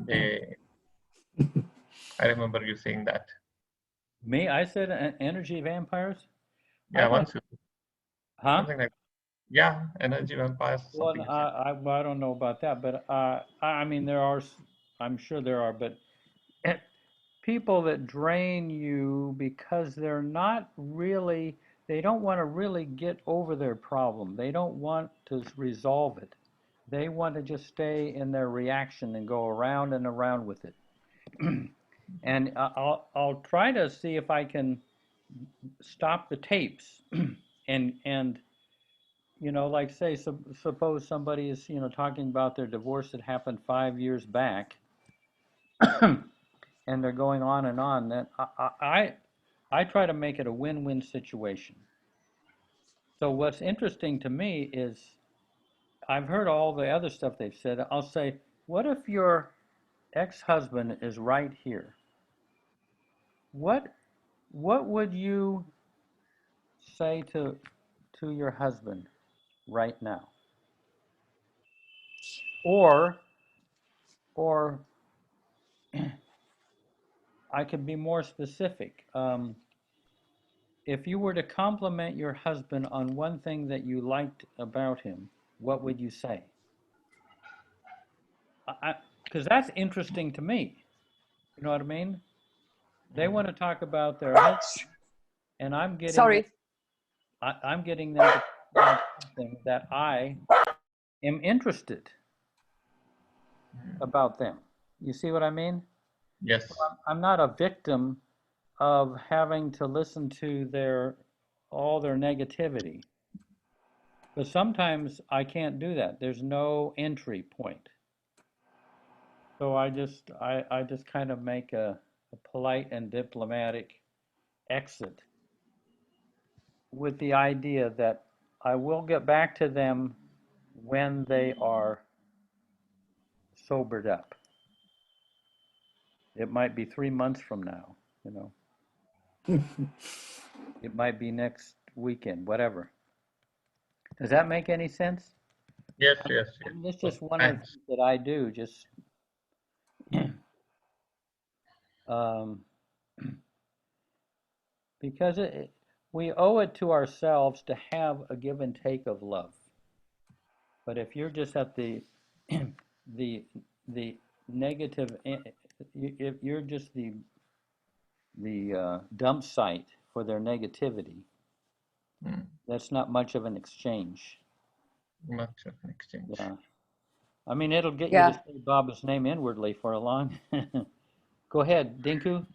I remember you saying that. Me? I said energy vampires? Yeah, once you. Huh? Something like, yeah, energy vampires. Well, I don't know about that, but I mean, I'm sure there are, but people that drain you because they're not really, they don't want to really get over their problem. They don't want to resolve it. They want to just stay in their reaction and go around and around with it. And I'll try to see if I can stop the tapes and like, say, suppose somebody is talking about their divorce that happened 5 years back, and they're going on and on. Then I try to make it a win-win situation. So what's interesting to me is I've heard all the other stuff they've said. I'll say, what if your ex-husband is right here? What would you say to your husband right now? Or I could be more specific. If you were to compliment your husband on one thing that you liked about him, what would you say? Because that's interesting to me. You know what I mean? They want to talk about their husband, and I'm getting them, Sorry. I'm getting them to talk about something that I am interested about them. You see what I mean? Yes. I'm not a victim of having to listen to all their negativity. But sometimes I can't do that. There's no entry point. So I just kind of make a polite and diplomatic exit with the idea that I will get back to them when they are sobered up. It might be 3 months from now, you know. It might be next weekend, whatever. Does that make any sense? Yes, yes, yes. That's just one of the Thanks. things that I do, just because we owe it to ourselves to have a give and take of love. But if you're just at the the negative, if you're just the dump site for their negativity, that's not much of an exchange. Much of an exchange. Yeah. I mean, it'll get you Yeah. to say Baba's name inwardly for a long. Go ahead, Dinku.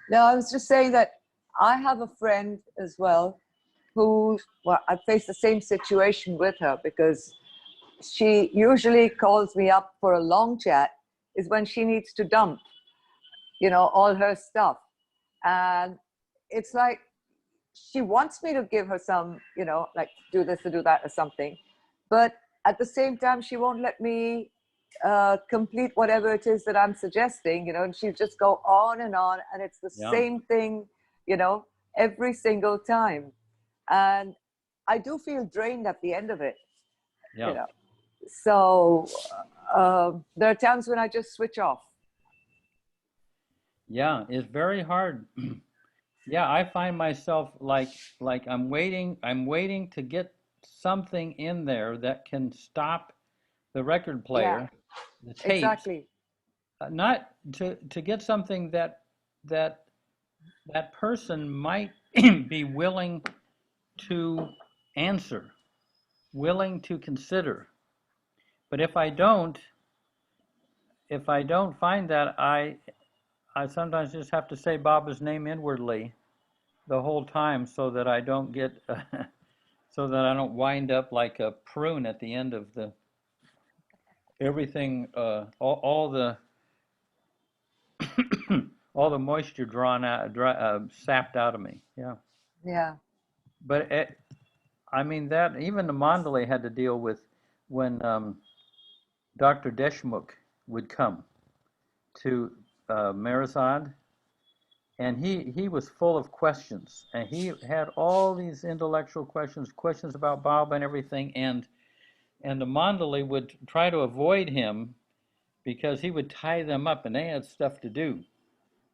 No, I was just saying that I have a friend as well who, well, I faced the same situation with her because she usually calls me up for a long chat is when she needs to dump, you know, all her stuff. And it's like she wants me to give her some, you know, like do this or do that or something. But at the same time, she won't let me complete whatever it is that I'm suggesting, you know, and she'll just go on, and it's the same thing, you know, every single time. And I do feel drained at the end of it, you know. So there are times when I just switch off. Yeah, it's very hard. Yeah, I find myself like I'm waiting to get something in there that can stop the record player, the tapes. Exactly. Not to get something that person might be willing to answer, willing to consider. But if I don't find that, I sometimes just have to say Baba's name inwardly the whole time so that I don't get so that I don't wind up like a prune at the end of the everything all the all the moisture drawn out sapped out of me. Yeah. But I mean that even the Mandalay had to deal with when Dr. Deshmukh would come to Marizad, and he was full of questions, and he had all these intellectual questions about Baba and everything, and the Mandalay would try to avoid him because he would tie them up, and they had stuff to do.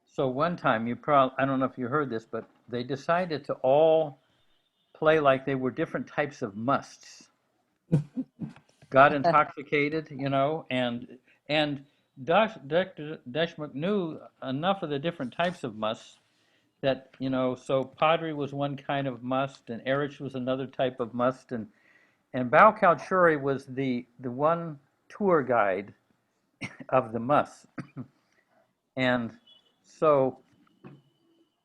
So one time, I don't know if you heard this, but they decided to all play like they were different types of musts. Got intoxicated, you know, and Dr. Deshmukh knew enough of the different types of musts that, you know, so Padri was one kind of must, and Erich was another type of must, and Bao Kalchuri was the one tour guide of the musts. And so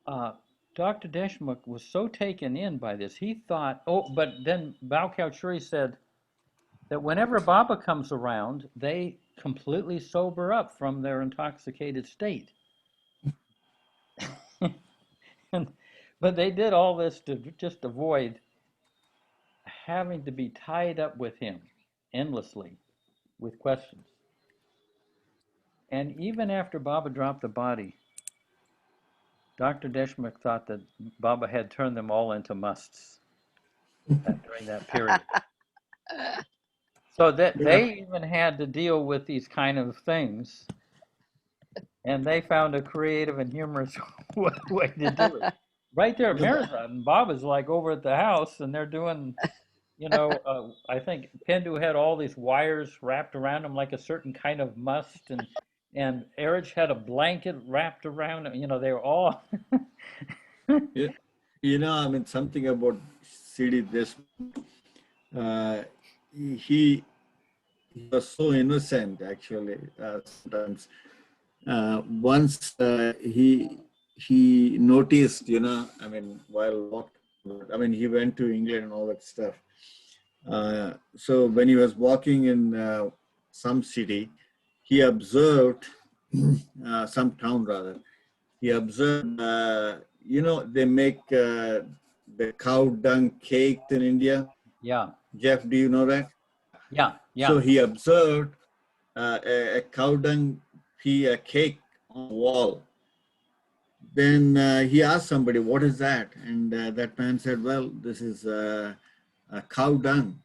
Dr. Deshmukh was so taken in by this, he thought, but then Bao Kalchuri said that whenever Baba comes around, they completely sober up from their intoxicated state. But they did all this to just avoid having to be tied up with him endlessly with questions. And even after Baba dropped the body, Dr. Deshmukh thought that Baba had turned them all into musts during that period. So that they even had to deal with these kind of things, and they found a creative and humorous way to do it. Right there at Mirzad, and Baba's like over at the house, and they're doing, I think Pendu had all these wires wrapped around him like a certain kind of must, and Erich had a blanket wrapped around him. They were all. I mean, something about CD this. He was so innocent, actually. Sometimes, once he noticed, I mean, while walking, I mean, he went to England and all that stuff. So when he was walking in some city, he observed some town rather. He observed, they make the cow dung cakes in India. Yeah. Jeff, do you know that? Yeah. So he observed a cow dung cake on the wall. Then he asked somebody, "What is that?" And that man said, "Well, this is a cow dung."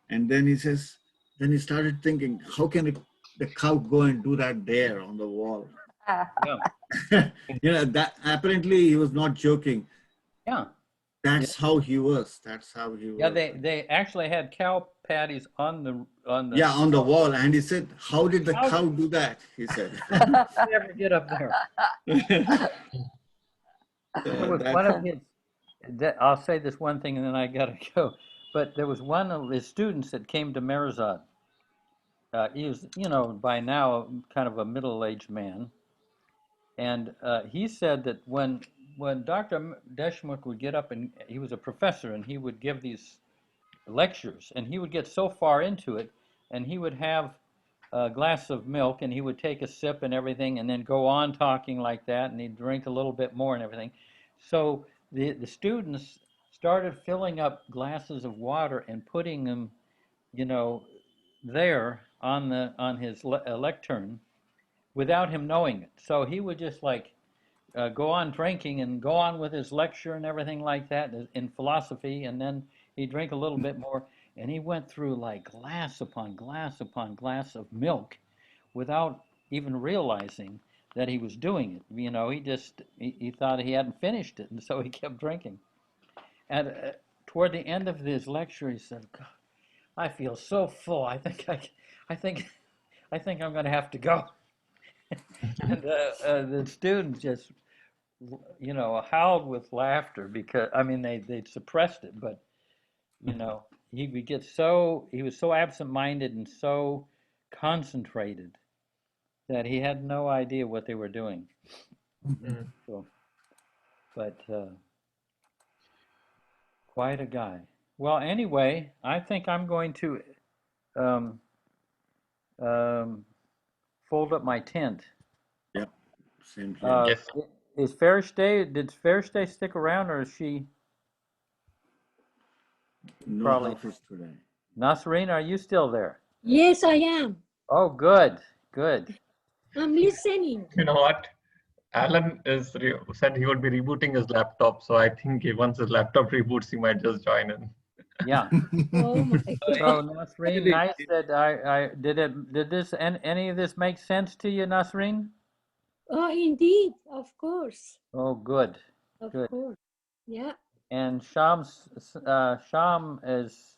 And then he says, then he started thinking, how can the cow go and do that there on the wall? Yeah. That apparently he was not joking. Yeah. That's how he was. That's how he was. Yeah, they actually had cow patties on the on the wall, and he said, "How did the cow do that?" He said. Never get up there. There was one of his. I'll say this one thing, and then I gotta go. But there was one of his students that came to Mirzad. He was, by now kind of a middle-aged man, and he said that when Dr. Deshmukh would get up, and he was a professor, and he would give these lectures, and he would get so far into it, and he would have a glass of milk, and he would take a sip and everything, and then go on talking like that, and he'd drink a little bit more and everything. So the students started filling up glasses of water and putting them, there on his lectern without him knowing it. So he would just go on drinking and go on with his lecture and everything like that in philosophy, and then he'd drink a little bit more, and he went through like glass upon glass upon glass of milk without even realizing that he was doing it. He thought he hadn't finished it, and so he kept drinking. And toward the end of his lecture, he said, "God, I feel so full. I think I'm going to have to go." And the students just howled with laughter because they'd suppressed it, but he was so absent-minded and so concentrated that he had no idea what they were doing. So, but quite a guy. Well, anyway, I think I'm going to fold up my tent. Yep, same here. Yes. Did Fairstay stick around, or is she? No Probably. office today. Nasreen, are you still there? Yes, I am. Oh, good. I'm listening. You know what? Alan said he would be rebooting his laptop, so I think once his laptop reboots, he might just join in. Yeah. Oh my God. So Nasreen, nice that did this and any of this make sense to you, Nasreen? Oh, indeed, of course. Oh, good. Of Good. course. Yeah. And Sham is,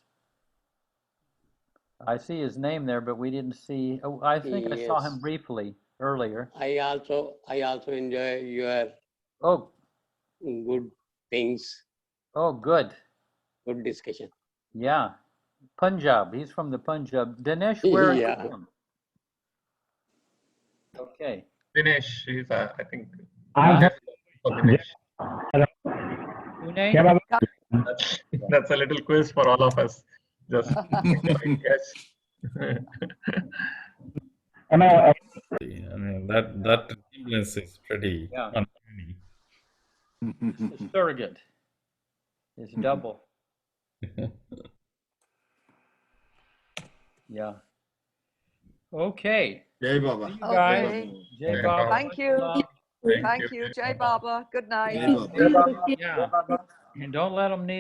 I see his name there, but we didn't see. Oh, I think I saw him briefly earlier. I also enjoy your good things. Oh, good. Good discussion. Yeah. Punjab. He's from the Punjab. Dinesh, where are you from? Okay. Dinesh, he's I think. Pune? That's a little quiz for all of us. Just guess. That resemblance is pretty uncanny. It's a surrogate. It's double. Yeah. Okay. Jai Baba. See you guys. Okay. Jai Baba. Thank you. Thank Thank you. Jai Baba. Good night. Jai Baba. Yeah. And don't let them need